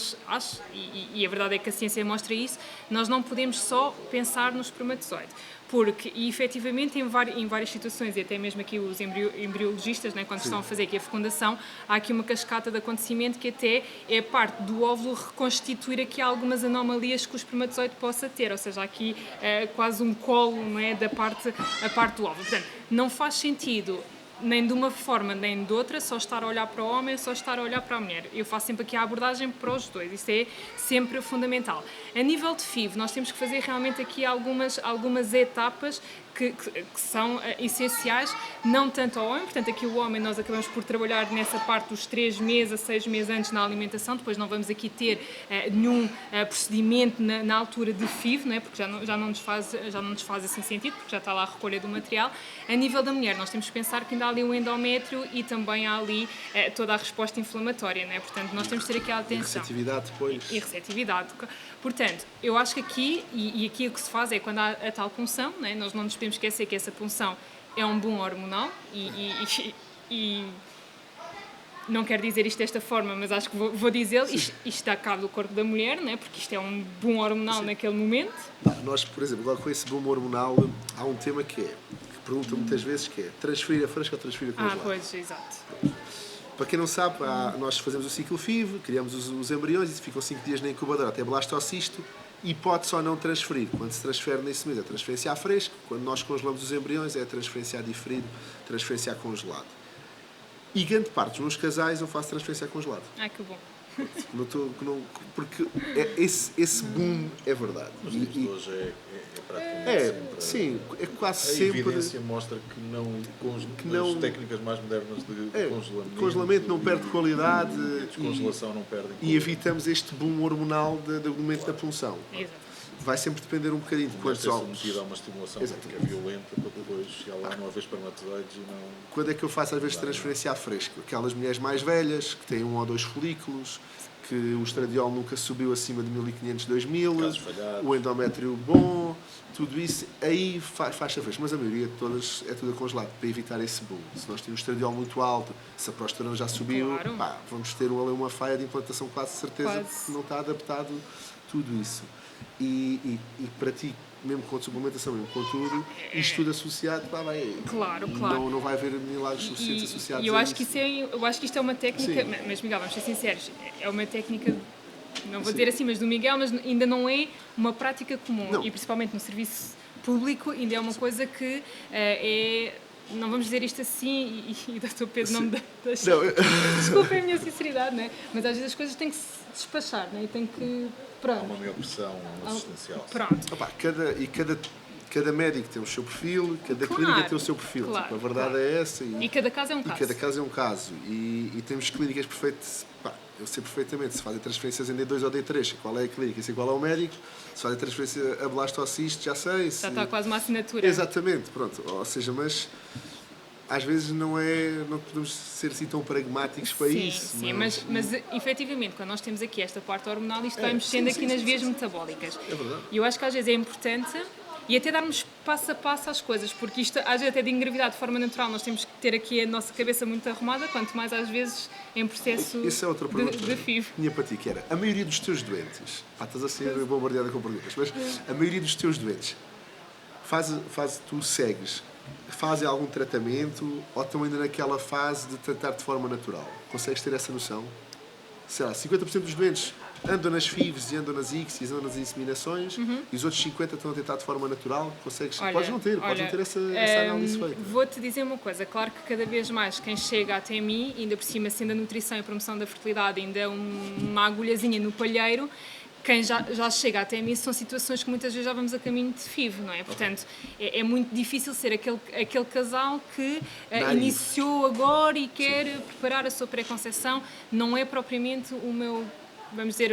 e a verdade é que a ciência mostra isso, nós não podemos só pensar no espermatozoide. Porque, e efetivamente, em várias situações, e até mesmo aqui os embriologistas, né, quando estão a fazer aqui a fecundação, há aqui uma cascata de acontecimento que até é parte do óvulo reconstituir aqui algumas anomalias que o espermatozoide possa ter, ou seja, aqui quase um colo, não é, a parte do óvulo. Portanto, não faz sentido nem de uma forma nem de outra, só estar a olhar para o homem, só estar a olhar para a mulher. Eu faço sempre aqui a abordagem para os dois, isso é sempre fundamental. A nível de FIV, nós temos que fazer realmente aqui algumas etapas que são essenciais, não tanto ao homem. Portanto, aqui o homem, nós acabamos por trabalhar nessa parte dos 3 meses a 6 meses antes na alimentação. Depois não vamos aqui ter nenhum procedimento na altura de FIV, não é? Porque já não nos faz assim sentido, porque já está lá a recolha do material. A nível da mulher, nós temos que pensar que ainda há ali o endométrio e também há ali toda a resposta inflamatória, não é? Portanto, nós temos que ter aqui a atenção. E receptividade depois. E receptividade. Portanto, eu acho que aqui, e aqui o que se faz é quando há a tal punção, não é? Nós não nos podemos esquecer que essa punção é um boom hormonal e não quero dizer isto desta forma, mas acho que vou dizê-lo, isto está a cabo do corpo da mulher, não é? Porque isto é um boom hormonal naquele momento. Nós, por exemplo, agora com esse boom hormonal, há um tema que pergunta muitas vezes que é transferir a fresca ou transferir a congelada? Pois, exato. Para quem não sabe, nós fazemos o ciclo FIV, criamos os embriões e ficam 5 dias na incubadora até blastocisto e pode-se ou não transferir. Quando se transfere nesse mês é transferência a fresco, quando nós congelamos os embriões é a transferência a diferido, transferência a congelado. E grande parte dos meus casais eu faço transferência a congelado. Que bom. Porque esse boom é verdade. Mas isto hoje é praticamente sempre... Sim, é quase a sempre... evidência mostra que as técnicas mais modernas de congelamento... Congelamento não perde qualidade. Descongelação não perde qualidade. E evitamos este boom hormonal do momento da punção. Exato. Vai sempre depender um bocadinho de quantos ovos. Submetida a uma estimulação que é violenta para depois chegar lá não haver espermatozoides e não... Quando é que eu faço às vezes transferência a fresco? Aquelas mulheres mais velhas, que têm 1 ou 2 folículos, que o estradiol nunca subiu acima de 1500, 2000, o endométrio bom, tudo isso, aí faz a fresco. Mas a maioria de todas é tudo a congelado, para evitar esse boom. Se nós temos o estradiol muito alto, se a progesterona já subiu, Claro. Vamos ter uma faia de implantação quase certeza, porque não está adaptado tudo isso. E para ti, mesmo com a suplementação, mesmo com tudo, isto tudo associado, Claro. Não vai haver milagres suficientes associados E eu a acho que eu acho que isto é uma técnica, Sim. mas Miguel, vamos ser sinceros, é uma técnica, não vou dizer assim, mas do Miguel, mas ainda não é uma prática comum. Não. E principalmente no serviço público ainda é uma coisa que não vamos dizer isto assim e o Dr. Pedro não me deixa. Desculpem a minha sinceridade, não é? Mas às vezes as coisas têm que se despachar, não é? E tem que... Há uma maior pressão assistencial. Pronto. Cada médico tem o seu perfil, cada clínica tem o seu perfil. Claro, A verdade é essa. E cada caso é um caso. Cada caso é um caso. E temos clínicas perfeitas. Eu sei perfeitamente se fazem transferências em D2 ou D3, qual é a clínica, sei qual é o médico. Se fazem transferência a blastocisto, já sei. Já está quase uma assinatura. Exatamente, pronto. Ou seja, mas às vezes não podemos ser assim tão pragmáticos para isso. Sim, mas efetivamente, quando nós temos aqui esta parte hormonal, isto vai mexendo aqui nas vias metabólicas. É verdade. E eu acho que às vezes é importante e até darmos passo a passo às coisas, porque isto, às vezes, até de engravidar de forma natural, nós temos que ter aqui a nossa cabeça muito arrumada, quanto mais às vezes em processo Isso é outra pergunta. de FIV. Tinha para ti, que era, a maioria dos teus doentes, estás a ser bombardeada com perguntas, mas a maioria dos teus doentes, tu segues, fazem algum tratamento ou estão ainda naquela fase de tratar de forma natural? Consegues ter essa noção? Sei lá, 50% dos doentes andam nas FIVs e andam nas ICSIs, andam nas inseminações e os outros 50% estão a tentar de forma natural. Consegues? Podes não ter essa análise feita. Vou-te dizer uma coisa, claro que cada vez mais quem chega até mim, ainda por cima sendo a nutrição e a promoção da fertilidade ainda é uma agulhazinha no palheiro, quem já chega até mim são situações que muitas vezes já vamos a caminho de FIV, não é? Portanto, é muito difícil ser aquele casal que iniciou agora e quer preparar a sua pré-conceição. Não é propriamente o meu... Vamos dizer,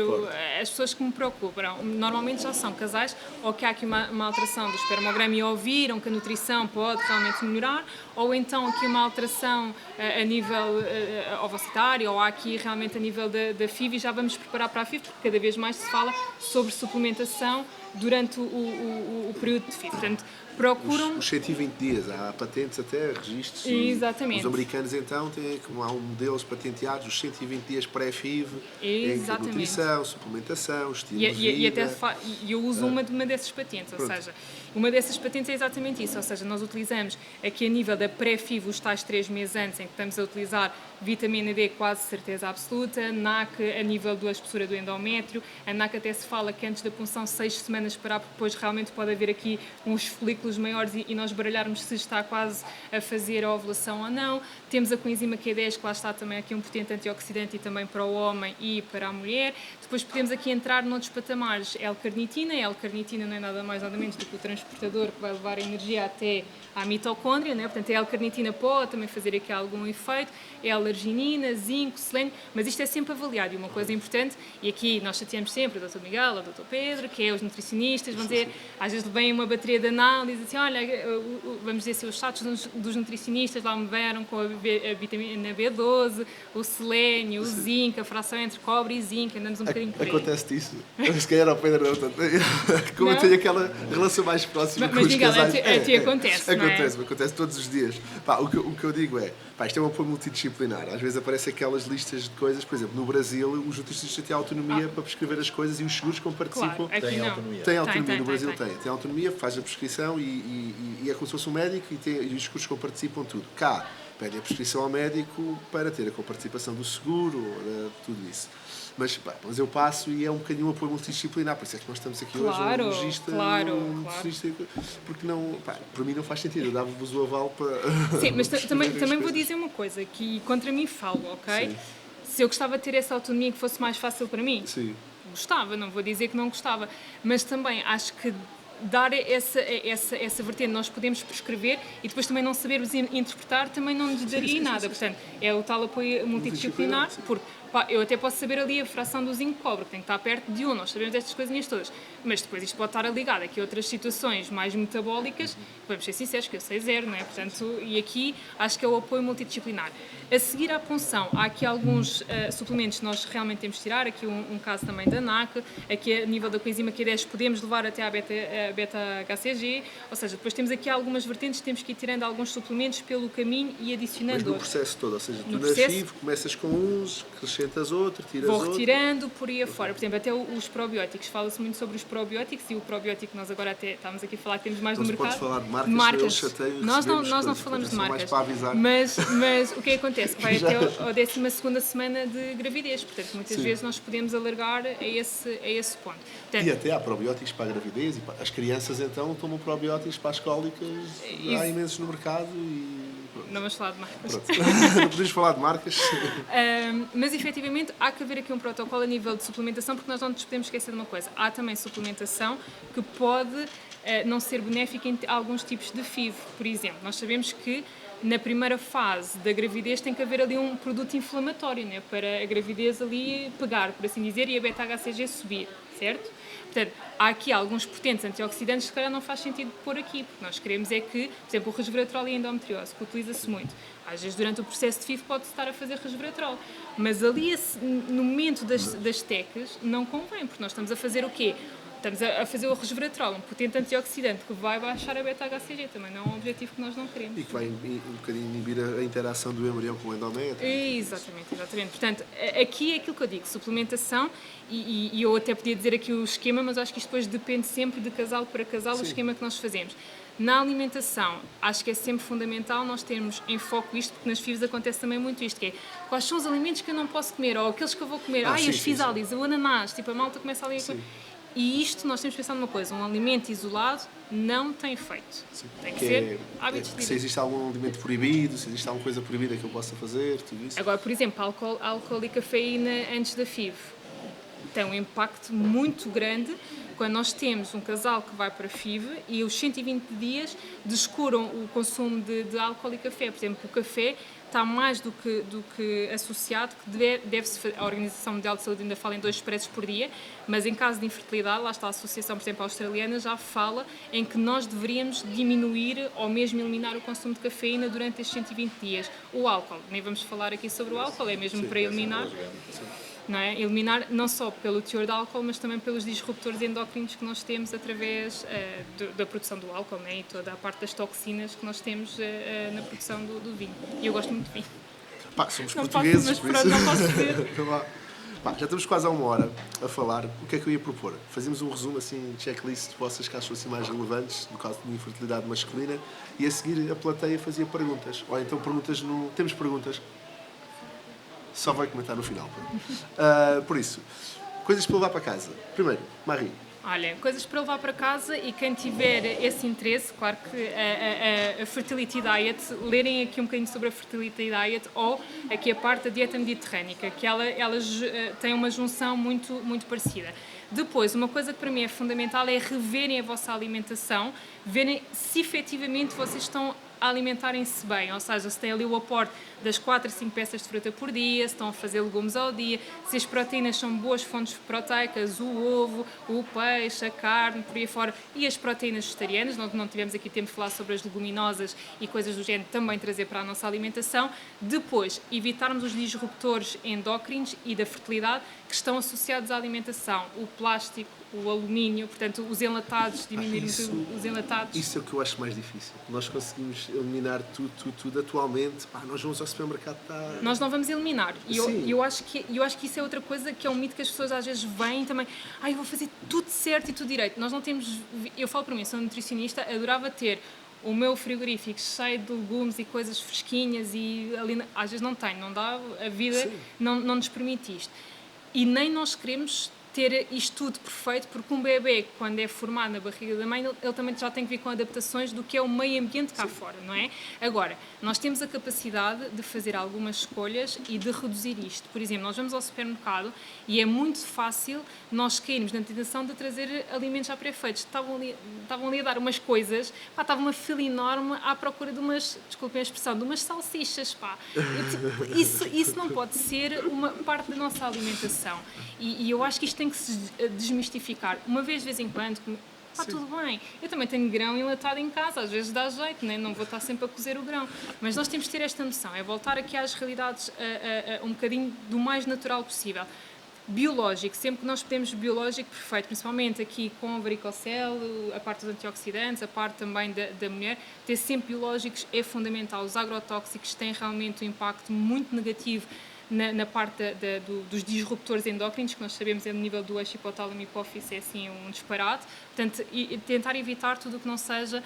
as pessoas que me preocupam normalmente já são casais ou que há aqui uma alteração do espermograma e ouviram que a nutrição pode realmente melhorar, ou então aqui uma alteração a nível ovocitário, ou há aqui realmente a nível da FIV e já vamos preparar para a FIV, porque cada vez mais se fala sobre suplementação durante o período de FIV. Portanto, procuram... Os 120 dias, há patentes até, registros. Exatamente. Os americanos então têm, como há modelos patenteados, os 120 dias pré-FIV, em nutrição, suplementação, estilo de vida. E eu uso uma dessas patentes, ou seja, uma dessas patentes é exatamente isso, ou seja, nós utilizamos aqui a nível da pré-FIV os tais 3 meses antes em que estamos a utilizar vitamina D quase certeza absoluta, NAC a nível da espessura do endométrio, a NAC até se fala que antes da punção 6 semanas esperar, porque depois realmente pode haver aqui uns folículos maiores e nós baralharmos se está quase a fazer a ovulação ou não. Temos a coenzima Q10, que lá está também aqui um potente antioxidante e também para o homem e para a mulher. Depois podemos aqui entrar noutros patamares, L-carnitina não é nada mais nada menos do que o transferrin, transportador que vai levar a energia até à mitocôndria, né? Portanto, a L-carnitina pode também fazer aqui algum efeito, L-arginina, zinco, selênio, mas isto é sempre avaliado. E uma coisa importante, e aqui nós chateamos sempre o Dr. Miguel, o Dr. Pedro, que é os nutricionistas, vão dizer, às vezes vem uma bateria de análise, assim, olha, vamos dizer assim, os status dos nutricionistas lá me vieram com a vitamina B12, o selênio, o zinco, a fração entre cobre e zinco, andamos um bocadinho por aí. Acontece isso. Se calhar ao Pedro não tanto. Como eu tenho aquela relação mais próxima com os Miguel, casais. a ti acontece, não é? Acontece todos os dias. Pá, o que eu digo é, pá, isto é um apoio multidisciplinar. Às vezes aparecem aquelas listas de coisas, por exemplo, no Brasil, os nutricionissts têm autonomia para prescrever as coisas e os seguros que participam Claro, aqui têm não. autonomia. têm autonomia. No Brasil tem autonomia, faz a prescrição e é como se fosse um médico e os seguros que participam tudo. Cá, pedem a prescrição ao médico para ter a coparticipação do seguro, tudo isso. Mas eu passo e é um bocadinho um apoio multidisciplinar, por isso é que nós estamos aqui hoje, um logista, um nutricionista, porque não, pá, para mim não faz sentido, eu dava-vos o aval para... Sim, mas também vou dizer uma coisa, que contra mim falo, ok? Sim. Se eu gostava de ter essa autonomia que fosse mais fácil para mim, Sim. gostava, não vou dizer que não gostava, mas também acho que dar essa vertente, nós podemos prescrever e depois também não sabermos interpretar, também não nos daria nada. Portanto, é o tal apoio multidisciplinar, porque pá, eu até posso saber ali a fração do zinco-cobre, que tem que estar perto de 1, nós sabemos destas coisinhas todas, mas depois isto pode estar ligado aqui a outras situações mais metabólicas, vamos ser sinceros, que eu sei 0, não é? Portanto, e aqui acho que é o apoio multidisciplinar. A seguir à punção, há aqui alguns suplementos que nós realmente temos de tirar, aqui um caso também da NAC, aqui a nível da coenzima Q10 podemos levar até à beta-HCG, ou seja, depois temos aqui algumas vertentes, temos que ir tirando alguns suplementos pelo caminho e adicionando Mas no outros. processo todo, ou seja, tu No na processo- FIV começas com uns, acrescentas outro, tiras Vou outro... retirando por aí afora. Por exemplo, até os probióticos. Fala-se muito sobre os probióticos e o probiótico, nós agora até estamos aqui a falar que temos mais Não no se mercado. pode falar de marcas, eles chateiam, Nós não recebemos falamos de coisas, só mais marcas. para avisar. Mas o que acontece? Que vai até a 12ª semana de gravidez. Portanto, muitas Sim. vezes nós podemos alargar a esse ponto. Portanto, E até há probióticos para a gravidez e as crianças então tomam probióticos para as cólicas, há imensos no mercado e pronto. não vamos falar de marcas. Pronto. Não podemos falar de marcas. Mas efetivamente há que haver aqui um protocolo a nível de suplementação, porque nós não nos podemos esquecer de uma coisa: há também suplementação que pode não ser benéfica em alguns tipos de FIV. Por exemplo, nós sabemos que na primeira fase da gravidez tem que haver ali um produto inflamatório, né, para a gravidez ali pegar, por assim dizer, e a beta-HCG subir, certo? Portanto, há aqui alguns potentes antioxidantes que se calhar não faz sentido pôr aqui, porque nós queremos é que, por exemplo, o resveratrol e a endometriose, que utiliza-se muito. Às vezes, durante o processo de FIV, pode-se estar a fazer resveratrol. Mas ali, no momento das TECs, não convém, porque nós estamos a fazer o quê? Estamos a fazer o resveratrol, um potente antioxidante que vai baixar a beta-HCG, também não é um objetivo que nós não queremos. E que vai um bocadinho inibir a interação do embrião com o endométrio. Exatamente. Portanto, aqui é aquilo que eu digo, suplementação, e eu até podia dizer aqui o esquema, mas acho que isto depois depende sempre de casal para casal, o esquema que nós fazemos. Na alimentação, acho que é sempre fundamental nós termos em foco isto, porque nas FIVs acontece também muito isto, que é quais são os alimentos que eu não posso comer, ou aqueles que eu vou comer, sim, as sim, fisálias, o ananás, tipo, a malta começa ali a comer. E isto, nós temos que pensar numa coisa, um alimento isolado não tem efeito. Tem que ser hábitos de vida. Se existe algum alimento proibido, se existe alguma coisa proibida que eu possa fazer, tudo isso. Agora, por exemplo, álcool e cafeína antes da FIV tem um impacto muito grande quando nós temos um casal que vai para a FIV e os 120 dias descuram o consumo de álcool e café. Por exemplo, o café está mais do que associado, que deve-se, a Organização Mundial de Saúde ainda fala em 2 expressos por dia, mas em caso de infertilidade, lá está a Associação, por exemplo, australiana, já fala em que nós deveríamos diminuir ou mesmo eliminar o consumo de cafeína durante estes 120 dias. O álcool, nem vamos falar aqui sobre o álcool, é mesmo para eliminar. Não é? Eliminar não só pelo teor de álcool, mas também pelos disruptores endócrinos que nós temos através da produção do álcool, né? E toda a parte das toxinas que nós temos na produção do vinho. E eu gosto muito de vinho. Pá, somos Não portugueses, posso, por mas isso... não posso dizer. Então vá. Pá, já estamos quase há 1 hora a falar. O que é que eu ia propor? Fazíamos um resumo, assim, checklist de vossas que acham assim mais relevantes, no caso de infertilidade masculina, e a seguir a plateia fazia perguntas. Ou então perguntas no... Temos perguntas? Só vai comentar no final. Por isso, coisas para levar para casa. Primeiro, Marie. Olha, coisas para levar para casa, e quem tiver esse interesse, claro que a Fertility Diet, lerem aqui um bocadinho sobre a Fertility Diet ou aqui a parte da dieta mediterrânica, que ela tem uma junção muito, muito parecida. Depois, uma coisa que para mim é fundamental é reverem a vossa alimentação, verem se efetivamente vocês estão a alimentarem-se bem, ou seja, se têm ali o aporte das 4 a 5 peças de fruta por dia, se estão a fazer legumes ao dia, se as proteínas são boas fontes proteicas, o ovo, o peixe, a carne, por aí fora, e as proteínas vegetarianas, não tivemos aqui tempo de falar sobre as leguminosas e coisas do género, também trazer para a nossa alimentação. Depois, evitarmos os disruptores endócrinos e da fertilidade que estão associados à alimentação, o plástico, o alumínio, portanto, os enlatados, diminuirmos os enlatados. Isso é o que eu acho mais difícil. Nós conseguimos eliminar tudo atualmente. Pá, nós vamos ao supermercado, está... Nós não vamos eliminar. E Sim. eu acho que isso é outra coisa que é um mito que as pessoas às vezes veem também. Eu vou fazer tudo certo e tudo direito. Nós não temos... Eu falo para mim, sou nutricionista, adorava ter o meu frigorífico cheio de legumes e coisas fresquinhas e ali, às vezes não tenho, não dá, a vida não nos permite isto. E nem nós queremos ter isto tudo perfeito, porque um bebê, quando é formado na barriga da mãe, ele também já tem que vir com adaptações do que é o meio ambiente cá fora, não é? Agora, nós temos a capacidade de fazer algumas escolhas e de reduzir isto. Por exemplo, nós vamos ao supermercado e é muito fácil nós cairmos na tentação de trazer alimentos já pré-feitos. Estavam ali a dar umas coisas, estava uma fila enorme à procura de umas, desculpem a expressão, de umas salsichas, isso não pode ser uma parte da nossa alimentação. E eu acho que isto tem que se desmistificar. Uma vez de vez em quando, está tudo bem. Eu também tenho grão enlatado em casa, às vezes dá jeito, né? Não vou estar sempre a cozer o grão. Mas nós temos de ter esta noção, é voltar aqui às realidades um bocadinho do mais natural possível. Biológico, sempre que nós pedimos biológico, perfeito, principalmente aqui com o varicocele, a parte dos antioxidantes, a parte também da mulher, ter sempre biológicos é fundamental. Os agrotóxicos têm realmente um impacto muito negativo na parte dos disruptores endócrinos, que nós sabemos é no nível do eixo hipotálamo-hipófise, é assim um disparate. Portanto, tentar evitar tudo o que não seja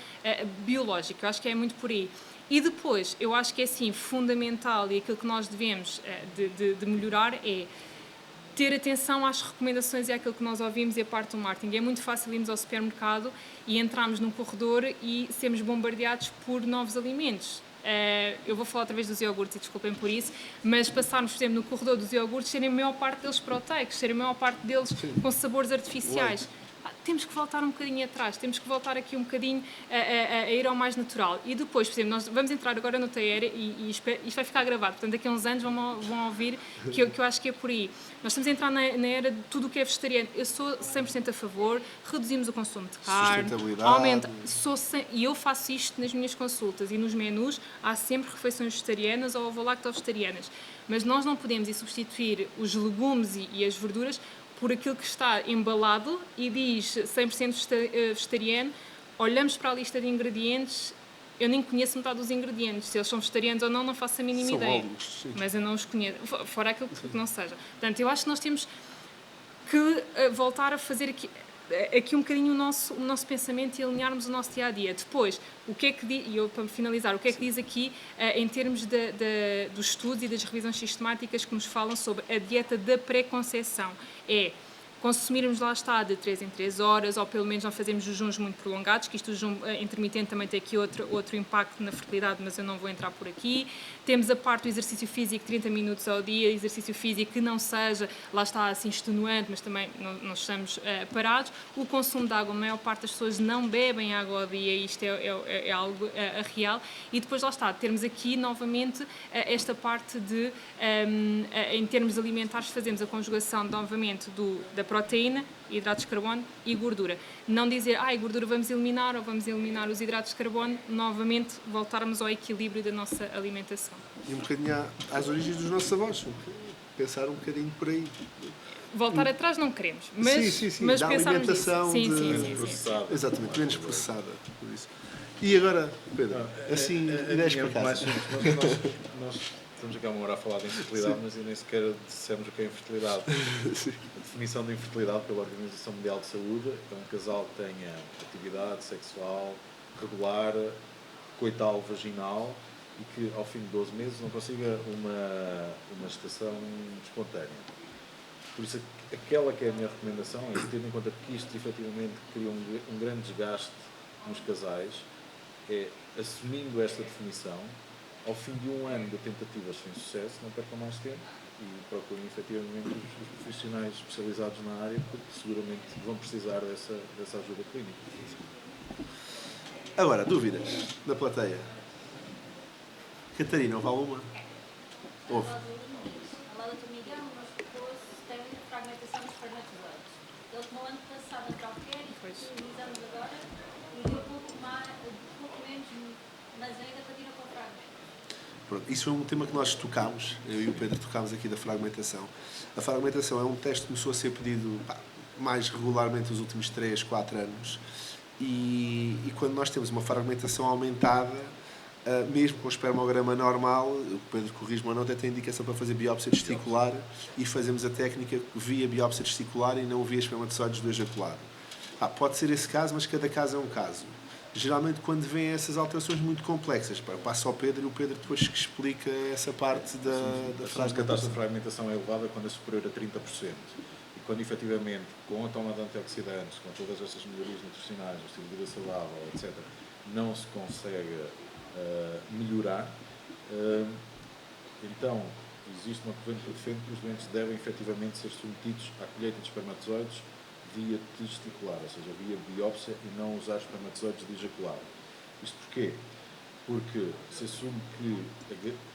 biológico, eu acho que é muito por aí. E depois, eu acho que é assim fundamental e aquilo que nós devemos de melhorar é ter atenção às recomendações e àquilo que nós ouvimos e a parte do marketing. É muito fácil irmos ao supermercado e entrarmos num corredor e sermos bombardeados por novos alimentos. Eu vou falar outra vez dos iogurtes e desculpem por isso, mas passarmos, por exemplo, no corredor dos iogurtes, serem a maior parte deles proteicos, serem a maior parte deles com sabores artificiais. Temos que voltar um bocadinho atrás, temos que voltar aqui um bocadinho a ir ao mais natural. E depois, por exemplo, nós vamos entrar agora no TR e isto vai ficar gravado, portanto daqui a uns anos vão ouvir que eu acho que é por aí. Nós estamos a entrar na era de tudo o que é vegetariano. Eu sou 100% a favor, reduzimos o consumo de carne, aumenta, e eu faço isto nas minhas consultas e nos menus, há sempre refeições vegetarianas ou ovo-lacto-vegetarianas. Mas nós não podemos substituir os legumes e as verduras por aquilo que está embalado e diz 100% vegetariano. Olhamos para a lista de ingredientes, eu nem conheço metade dos ingredientes, se eles são vegetarianos ou não faço a mínima ideia. Óleos, sim. Mas eu não os conheço, fora aquilo que não seja. Portanto, eu acho que nós temos que voltar a fazer aqui um bocadinho o nosso pensamento e alinharmos o nosso dia-a-dia. Depois, o que é que diz, e eu para finalizar, o que é que diz aqui em termos dos estudos e das revisões sistemáticas que nos falam sobre a dieta da pré-conceição? É consumirmos, lá está, de 3 em 3 horas, ou pelo menos não fazermos jejuns muito prolongados, que isto, o jejum intermitente também tem aqui outro impacto na fertilidade, mas eu não vou entrar por aqui. Temos a parte do exercício físico, 30 minutos ao dia, exercício físico que não seja, lá está, assim, extenuante, mas também não estamos parados. O consumo de água, a maior parte das pessoas não bebem água ao dia, isto é algo real. E depois, lá está, termos aqui, novamente, esta parte de, em termos alimentares, fazemos a conjugação, novamente, da proteína, hidratos de carbono e gordura. Não dizer, gordura vamos eliminar ou vamos eliminar os hidratos de carbono, novamente voltarmos ao equilíbrio da nossa alimentação. E um bocadinho às origens dos nossos avós, pensar um bocadinho por aí. Voltar atrás não queremos, mas, sim. mas da pensarmos alimentação nisso. sim. Exatamente, menos processada. Por isso. E agora, Pedro, assim, ideias para casa. Nós estamos aqui a uma hora a falar de infertilidade, mas nem sequer dissemos o que é infertilidade. A definição de infertilidade pela Organização Mundial de Saúde é um casal que tenha atividade sexual regular, coital vaginal e que ao fim de 12 meses não consiga uma gestação espontânea. Por isso, aquela que é a minha recomendação é, tendo em conta que isto efetivamente cria um grande desgaste nos casais, é, assumindo esta definição, ao fim de um ano de tentativas sem sucesso, não percam mais tempo, e procurem efetivamente os profissionais especializados na área, porque seguramente vão precisar dessa ajuda clínica. Agora, dúvidas da plateia? Catarina, houve alguma? Houve. A lá do Miguel, nós propôs tem a fragmentação dos espermatozoides. Ele tomou ano passado a qualquer e utilizamos agora e deu pouco menos, mas ainda continua com o fragmento. Pronto, isso é um tema que nós tocámos, eu e o Pedro tocámos aqui da fragmentação. A fragmentação é um teste que começou a ser pedido mais regularmente nos últimos 3, 4 anos e quando nós temos uma fragmentação aumentada, mesmo com o espermograma normal, o Pedro corrige-me ou não, até tem indicação para fazer biópsia testicular e fazemos a técnica via biópsia testicular e não via espermatozoides do ejaculado. Pode ser esse caso, mas cada caso é um caso. Geralmente, quando vêm essas alterações muito complexas, passa ao Pedro e o Pedro depois que explica essa parte da fragmentação. A taxa de fragmentação é elevada quando é superior a 30%. E quando, efetivamente, com a toma de antioxidantes, com todas essas melhorias nutricionais, o estilo de vida saudável, etc., não se consegue melhorar, então existe uma corrente que defende que os doentes devem efetivamente ser submetidos à colheita de espermatozoides via testicular, ou seja, via biópsia e não usar espermatozoides de ejaculado. Isto porquê? Porque se assume que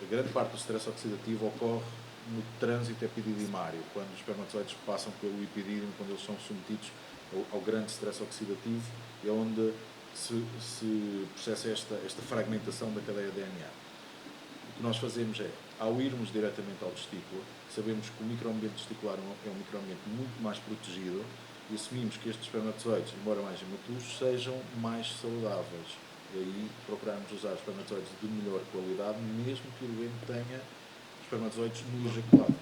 a grande parte do stress oxidativo ocorre no trânsito epididimário, quando os espermatozoides passam pelo epidídimo, quando eles são submetidos ao grande stress oxidativo, é onde se processa esta fragmentação da cadeia DNA. O que nós fazemos é, ao irmos diretamente ao testículo, sabemos que o microambiente testicular é um microambiente muito mais protegido e assumimos que estes espermatozoides, embora mais imaturos, sejam mais saudáveis. E aí procuramos usar espermatozoides de melhor qualidade, mesmo que o doente tenha espermatozoides no ejaculado.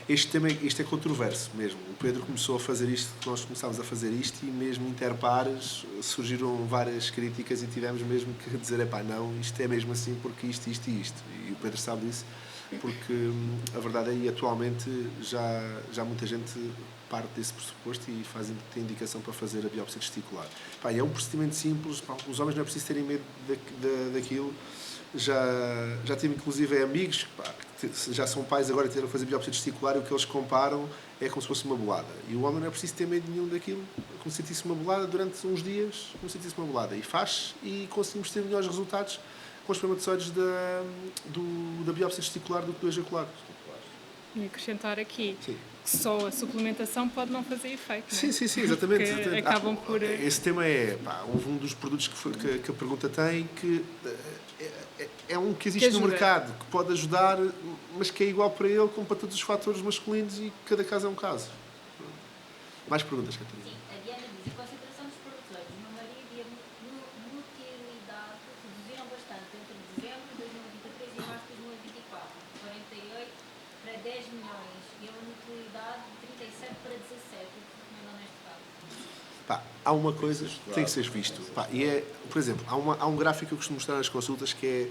Isto é controverso mesmo. O Pedro começou a fazer isto, nós começámos a fazer isto e mesmo interpares surgiram várias críticas e tivemos mesmo que dizer, não, isto é mesmo assim porque isto. E o Pedro sabe disso, porque a verdade é que atualmente já muita gente parte desse pressuposto e tem indicação para fazer a biópsia testicular. É um procedimento simples, os homens não é preciso terem medo daquilo. Já tive inclusive amigos que já são pais agora e tiveram a fazer biópsia testicular e o que eles comparam é como se fosse uma bolada. E o homem não é preciso ter medo nenhum daquilo, como se sentisse uma bolada durante uns dias, como se sentisse uma bolada. E faz e conseguimos ter melhores resultados com os espermatozoides da biópsia testicular do que do ejaculado. E acrescentar aqui Sim. que só a suplementação pode não fazer efeito. Não é? Sim, exatamente. Porque acabam por... Esse tema houve um dos produtos que a pergunta tem que é um que existe no mercado, que pode ajudar, mas que é igual para ele como para todos os fatores masculinos e cada caso é um caso. Mais perguntas, Catarina? Sim, a Diana diz, a concentração dos espermatozoides no marido e a motilidade reduziram bastante entre dezembro de 2023 e março de 2024, de 48 para 10 milhões e a motilidade de 37 para 17, o que recomendam neste caso? Há uma coisa que tem que ser visto. Por exemplo, há um gráfico que eu costumo mostrar nas consultas que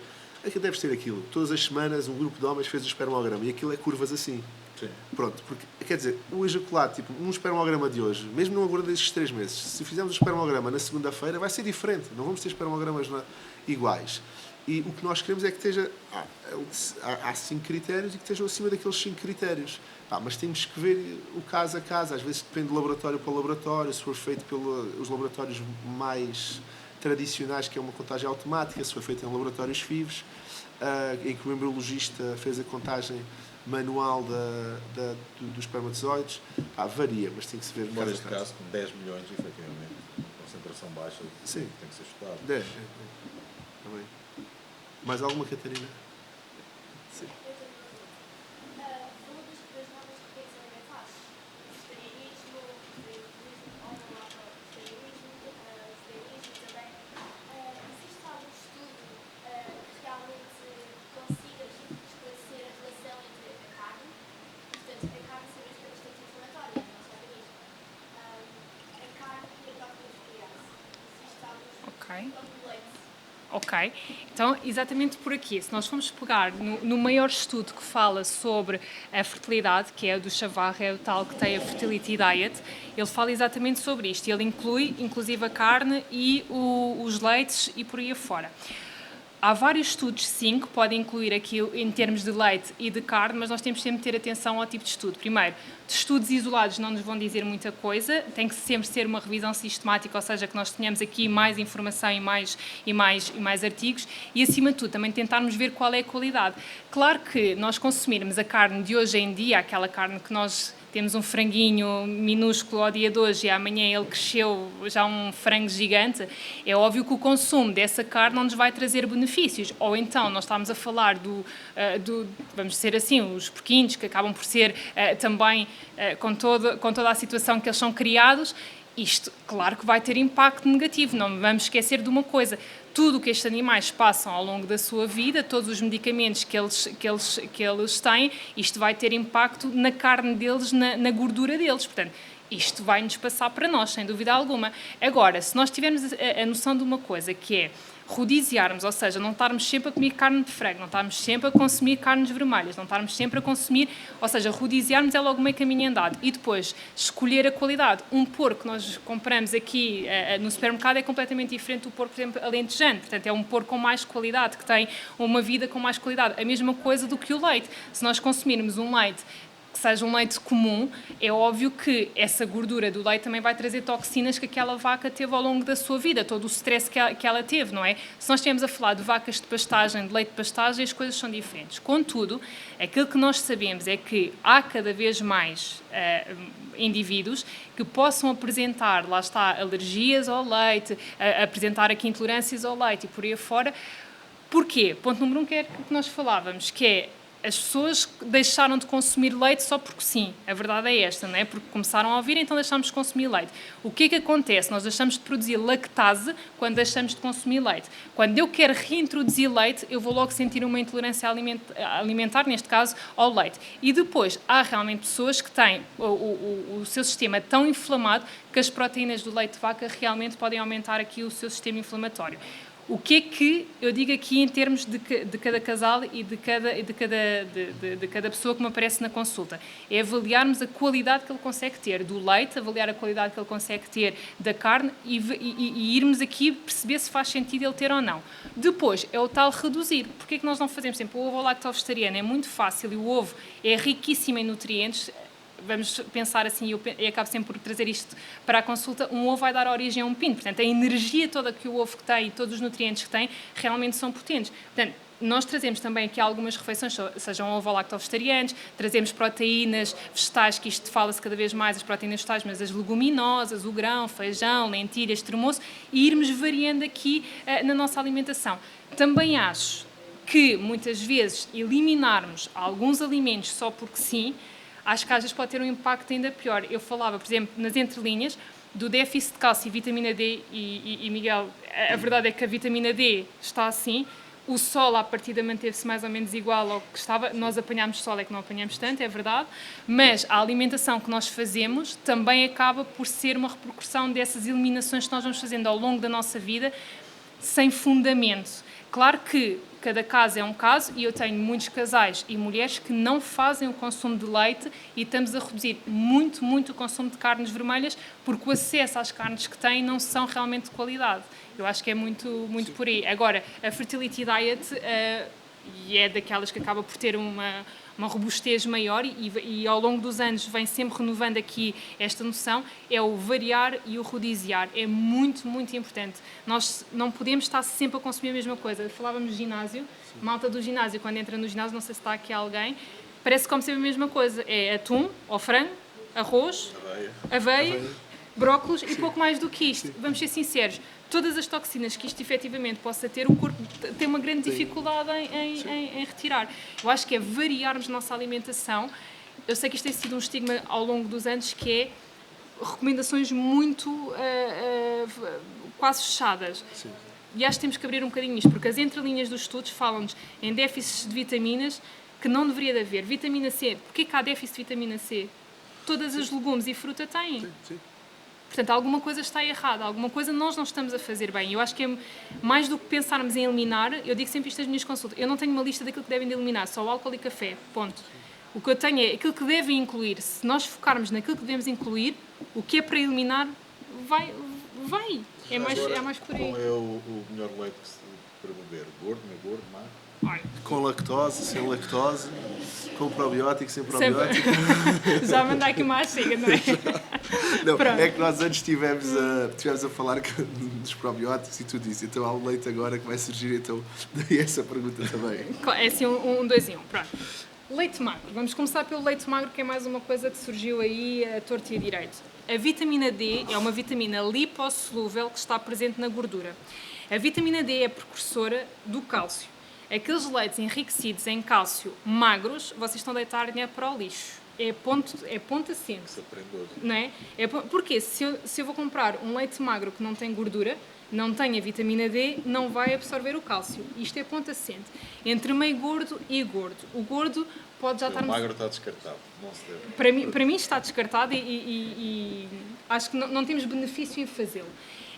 deve ser aquilo. Todas as semanas um grupo de homens fez o espermograma e aquilo é curvas assim. Sim. Pronto, porque quer dizer, o ejaculado, um espermograma de hoje, mesmo não agora destes 3 meses, se fizermos o espermograma na segunda-feira vai ser diferente, não vamos ter espermogramas iguais. E o que nós queremos é que esteja. Há 5 critérios e que estejam acima daqueles 5 critérios. Mas temos que ver o caso a caso. Às vezes depende de laboratório para laboratório. Se for feito pelos laboratórios mais tradicionais, que é uma contagem automática, se for feito em laboratórios FIVs, em que o embriologista fez a contagem manual dos espermatozoides, varia, mas tem que se ver. Embora este caso, com 10 milhões, efetivamente, concentração baixa, sim, tem que ser estudado. Também. Mais alguma, Catarina? Sim. Falou das novas correntes alimentares. Vegetarianismo, veganismo também. Existe algum estudo que realmente consiga esclarecer a relação entre a carne, portanto, a carne sabemos que é bastante inflamatória no nosso organismo, a carne e a própria vegetariana. Existe algum estudo Ok, então exatamente por aqui, se nós formos pegar no maior estudo que fala sobre a fertilidade, que é o do Chavarri, é o tal que tem a Fertility Diet, ele fala exatamente sobre isto, ele inclui inclusive a carne e os leites e por aí afora. Há vários estudos, sim, que podem incluir aqui em termos de leite e de carne, mas nós temos sempre de ter atenção ao tipo de estudo. Primeiro, de estudos isolados não nos vão dizer muita coisa, tem que sempre ser uma revisão sistemática, ou seja, que nós tenhamos aqui mais informação e mais artigos, e acima de tudo também tentarmos ver qual é a qualidade. Claro que nós consumirmos a carne de hoje em dia, aquela carne que nós temos um franguinho minúsculo ao dia de hoje e amanhã ele cresceu já um frango gigante, é óbvio que o consumo dessa carne não nos vai trazer benefícios. Ou então nós estamos a falar vamos dizer assim, os porquinhos, que acabam por ser também, com toda a situação que eles são criados, isto, claro que vai ter impacto negativo. Não vamos esquecer de uma coisa: tudo o que estes animais passam ao longo da sua vida, todos os medicamentos que eles têm, isto vai ter impacto na carne deles, na gordura deles. Portanto, isto vai-nos passar para nós, sem dúvida alguma. Agora, se nós tivermos a noção de uma coisa, que é rodiziarmos, ou seja, não estarmos sempre a comer carne de frango, não estarmos sempre a consumir carnes vermelhas, não estarmos sempre a consumir, ou seja, rodiziarmos é logo meio caminho andado. E depois, escolher a qualidade. Um porco que nós compramos aqui no supermercado é completamente diferente do porco, por exemplo, alentejano. Portanto, é um porco com mais qualidade, que tem uma vida com mais qualidade. A mesma coisa do que o leite. Se nós consumirmos um leite que seja um leite comum, é óbvio que essa gordura do leite também vai trazer toxinas que aquela vaca teve ao longo da sua vida, todo o stress que ela teve, não é? Se nós estivermos a falar de vacas de pastagem, de leite de pastagem, as coisas são diferentes. Contudo, aquilo que nós sabemos é que há cada vez mais indivíduos que possam apresentar, lá está, alergias ao leite, apresentar aqui intolerâncias ao leite e por aí afora. Porquê? Ponto número 1, que é o que nós falávamos, que é: as pessoas deixaram de consumir leite só porque sim. A verdade é esta, não é? Porque começaram a ouvir, então deixamos de consumir leite. O que é que acontece? Nós deixamos de produzir lactase quando deixamos de consumir leite. Quando eu quero reintroduzir leite, eu vou logo sentir uma intolerância alimentar, neste caso, ao leite. E depois, há realmente pessoas que têm o seu sistema tão inflamado que as proteínas do leite de vaca realmente podem aumentar aqui o seu sistema inflamatório. O que é que eu digo aqui em termos de cada casal e de cada pessoa que me aparece na consulta? É avaliarmos a qualidade que ele consegue ter do leite, avaliar a qualidade que ele consegue ter da carne e irmos aqui perceber se faz sentido ele ter ou não. Depois, é o tal reduzir. Porquê é que nós não fazemos sempre o ovo ao lacto-vegetariano? É muito fácil e o ovo é riquíssimo em nutrientes. Vamos pensar assim, e acabo sempre por trazer isto para a consulta: um ovo vai dar origem a um pinto. Portanto, a energia toda que o ovo que tem e todos os nutrientes que tem realmente são potentes. Portanto, nós trazemos também aqui algumas refeições, sejam ovo ou lacto-vegetarianos, trazemos proteínas vegetais, que isto fala-se cada vez mais, as proteínas vegetais, mas as leguminosas, o grão, feijão, lentilhas, tremoço, e irmos variando aqui na nossa alimentação. Também acho que, muitas vezes, eliminarmos alguns alimentos só porque sim, acho que às vezes pode ter um impacto ainda pior. Eu falava, por exemplo, nas entrelinhas, do déficit de cálcio e vitamina D, e Miguel, a verdade é que a vitamina D está assim, o sol à partida manteve-se mais ou menos igual ao que estava, nós apanhámos sol, é que não apanhamos tanto, é verdade, mas a alimentação que nós fazemos também acaba por ser uma repercussão dessas eliminações que nós vamos fazendo ao longo da nossa vida, sem fundamento. Claro que cada caso é um caso, e eu tenho muitos casais e mulheres que não fazem o consumo de leite, e estamos a reduzir muito, muito o consumo de carnes vermelhas, porque o acesso às carnes que têm não são realmente de qualidade. Eu acho que é muito, muito por aí. Agora, a Fertility Diet e é daquelas que acaba por ter uma robustez maior, e ao longo dos anos vem sempre renovando aqui esta noção, é o variar e o rodiziar. É muito, muito importante. Nós não podemos estar sempre a consumir a mesma coisa. Falávamos de ginásio, malta do ginásio, quando entra no ginásio, não sei se está aqui alguém, parece que come sempre a mesma coisa. É atum ou frango, arroz, aveia, brócolis e pouco mais do que isto. Vamos ser sinceros, todas as toxinas que isto efetivamente possa ter, o corpo tem uma grande dificuldade em retirar. Eu acho que é variarmos a nossa alimentação. Eu sei que isto tem sido um estigma ao longo dos anos, que é recomendações muito quase fechadas. Sim. E acho que temos que abrir um bocadinho isto, porque as entrelinhas dos estudos falam-nos em déficits de vitaminas que não deveria de haver. Vitamina C, porquê que há déficit de vitamina C? Todas as legumes e fruta têm. Sim, sim. Portanto, alguma coisa está errada, alguma coisa nós não estamos a fazer bem. Eu acho que é mais do que pensarmos em eliminar. Eu digo sempre isto nas minhas consultas: eu não tenho uma lista daquilo que devem de eliminar, só álcool e café, ponto. O que eu tenho é aquilo que devem incluir. Se nós focarmos naquilo que devemos incluir, o que é para eliminar vai. É mais por aí. Qual é o melhor leite para para beber? Gordo, não é gordo, magro? Olha, Com lactose, sem lactose, com probiótico, sem probiótico. já mandar aqui uma chega, não é? Não, Pronto. é que nós antes estivemos a falar dos probióticos e tudo isso. Então há um leite agora que vai surgir, então daí essa pergunta também. É assim um dois em um, pronto. Leite magro. Vamos começar pelo leite magro, que é mais uma coisa que surgiu aí a torto e a direito. A vitamina D é uma vitamina lipossolúvel que está presente na gordura. A vitamina D é precursora do cálcio. Aqueles leites enriquecidos em cálcio magros, vocês estão a deitar dinheiro para o lixo. É ponto assente. Se aprende hoje. Não é? Porque se eu vou comprar um leite magro que não tem gordura, não tem a vitamina D, não vai absorver o cálcio. Isto é ponto assente. Entre meio gordo e gordo. O gordo pode já estar... O magro está descartado. Não se deve. Para mim está descartado e acho que não temos benefício em fazê-lo.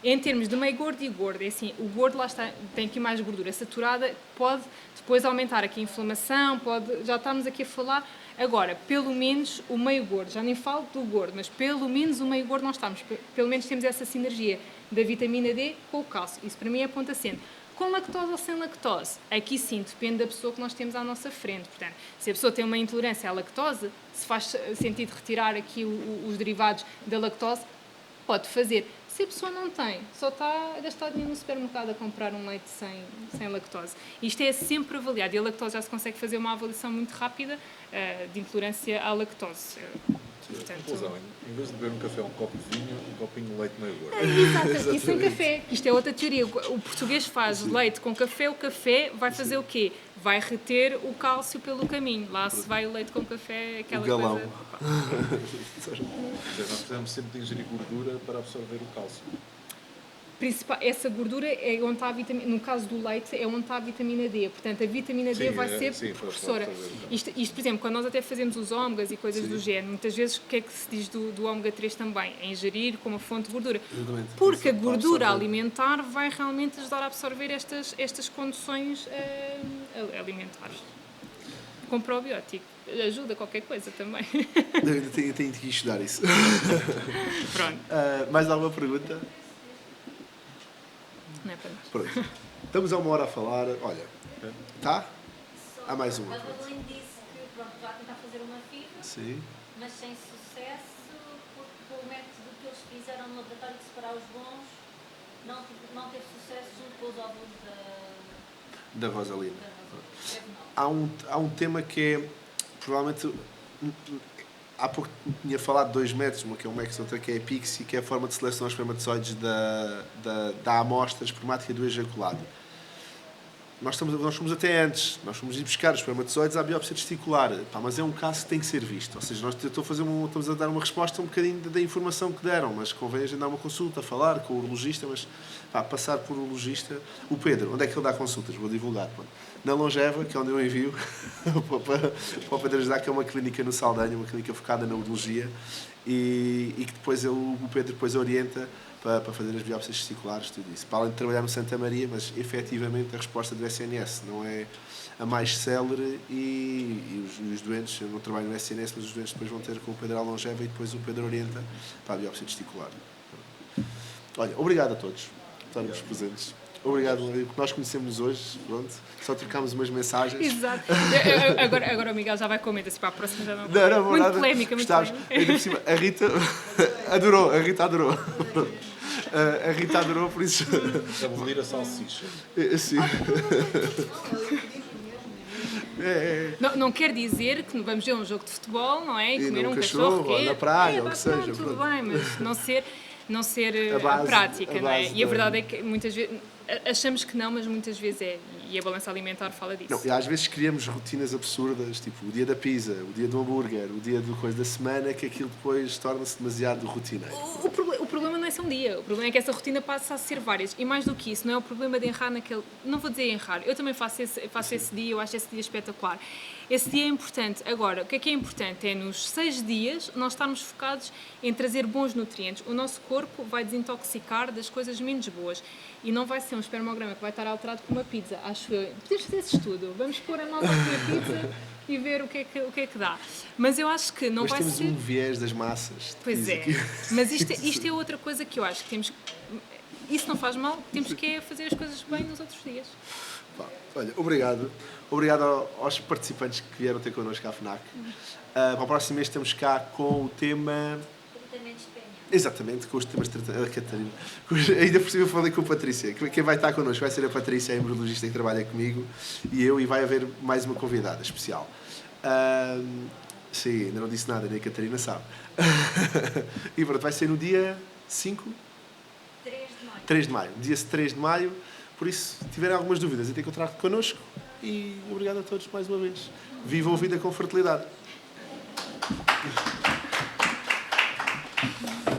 Em termos de meio gordo e gordo, é assim, o gordo lá está, tem aqui mais gordura saturada, pode depois aumentar aqui a inflamação, já estamos aqui a falar. Agora, pelo menos o meio gordo, já nem falo do gordo, mas pelo menos o meio gordo nós estamos, pelo menos temos essa sinergia da vitamina D com o cálcio. Isso para mim é ponto assente. Com lactose ou sem lactose? Aqui sim, depende da pessoa que nós temos à nossa frente. Portanto, se a pessoa tem uma intolerância à lactose, se faz sentido retirar aqui os derivados da lactose, pode fazer. Se a pessoa não tem, só está a gastar dinheiro no supermercado a comprar um leite sem lactose. Isto é sempre avaliado e a lactose já se consegue fazer uma avaliação muito rápida de intolerância à lactose. Conclusão, em vez de beber um café, um copo de vinho, um copinho de leite meio gordo. Exato, e sem café. Isto é outra teoria. O português faz leite com café, o café vai fazer o quê? Vai reter o cálcio pelo caminho. Lá se vai o leite com café, aquela O galão. coisa... Nós precisamos sempre de ingerir gordura para absorver o cálcio. Essa gordura é onde está a vitamina, no caso do leite, é onde está a vitamina D. Portanto, a vitamina D vai ser precursora. Isto, por exemplo, quando nós até fazemos os ômegas e coisas do género, muitas vezes o que é que se diz do ômega 3 também? É ingerir como fonte de gordura. Exatamente. Porque a gordura alimentar vai realmente ajudar a absorver estas condições alimentares. Com probiótico. Ajuda qualquer coisa também. Eu tenho que estudar isso. Pronto. Mais alguma pergunta? Não é para nós. Pronto. Estamos a uma hora a falar. Olha, tá? Há mais uma. A Evelyn disse que pronto, vai tentar fazer uma fibra, Sim. mas sem sucesso, porque o método que eles fizeram no laboratório de separar os bons não teve sucesso junto com os óvulos Da Rosalina. da Há um tema que é, provavelmente, há pouco tinha falado de 2 métodos, uma que é o MEX, outra que é a Pixie, que é a forma de selecionar os espermatozoides da amostra espermática do ejaculado. Nós fomos até antes, nós fomos ir buscar os espermatozoides à biópsia testicular, mas é um caso que tem que ser visto, ou seja, nós estamos a dar uma resposta um bocadinho da informação que deram, mas convém agendar uma consulta, falar com o urologista, mas passar por urologista. O Pedro, onde é que ele dá consultas? Vou divulgar. Na Longeva, que é onde eu envio, para o Pedro ajudar, que é uma clínica no Saldanha, uma clínica focada na urologia, e que depois o Pedro depois orienta para fazer as biópsias testiculares, tudo isso. Para além de trabalhar no Santa Maria, mas efetivamente a resposta do SNS não é a mais célere e os doentes, eu não trabalho no SNS, mas os doentes depois vão ter com o Pedro à Longeva e depois o Pedro orienta para a biópsia testicular. Olha, obrigado a todos por estarmos presentes. Obrigado, porque nós conhecemos hoje, pronto, só trocámos umas mensagens. Exato. Agora o Miguel já vai comer, assim, para a próxima já não. Não, muito nada. polémica, muito Gostámos. polémica. Ainda por cima, a Rita adorou, a Rita adorou, por isso... Abolir a salsicha. Sim. Não quer dizer que vamos ver um jogo de futebol, não é? E E comer num um cachorro, cachorro, ou na praia, ou o que pronto, seja, tudo pronto. bem, mas não ser A base- prática, a não é? base E a da- verdade é que muitas vezes achamos que não, mas muitas vezes é. E a balança alimentar fala disso. Não, e às vezes criamos rotinas absurdas, tipo o dia da pizza, o dia do hambúrguer, o dia do coisa da semana, que aquilo depois torna-se demasiado rotineiro. O problema não é só um dia, o problema é que essa rotina passa a ser várias. E mais do que isso, não é o problema de errar naquele. Não vou dizer errar, eu também faço esse dia, eu acho esse dia espetacular. Esse dia é importante. Agora, o que é importante? É nos 6 dias nós estarmos focados em trazer bons nutrientes. O nosso corpo vai desintoxicar das coisas menos boas. E não vai ser um espermograma que vai estar alterado por uma pizza, acho eu. Podemos fazer esse estudo. Vamos pôr a malta a comer pizza e ver o que é que dá. Mas eu acho que não Mas vai temos ser... um viés das massas. Pois diz é, aqui. mas isto é outra coisa que eu acho que temos... isso não faz mal, temos que fazer as coisas bem nos outros dias. Pá, olha, obrigado. Obrigado aos participantes que vieram ter connosco à FNAC. Para o próximo mês estamos cá com o tema... Tratamentos de PNA. Exatamente, com os temas de Catarina. Ainda por cima falei com a Patrícia. Quem vai estar connosco vai ser a Patrícia, a embriologista que trabalha comigo, e eu, e vai haver mais uma convidada especial. Sim, ainda não disse nada, nem a Catarina sabe. E pronto, vai ser no dia 5? 3 de maio. 3 de maio. Dia 3 de maio. Por isso, se tiverem algumas dúvidas, entrem em contato connosco. E obrigado a todos mais uma vez. Vivam a vida com fertilidade.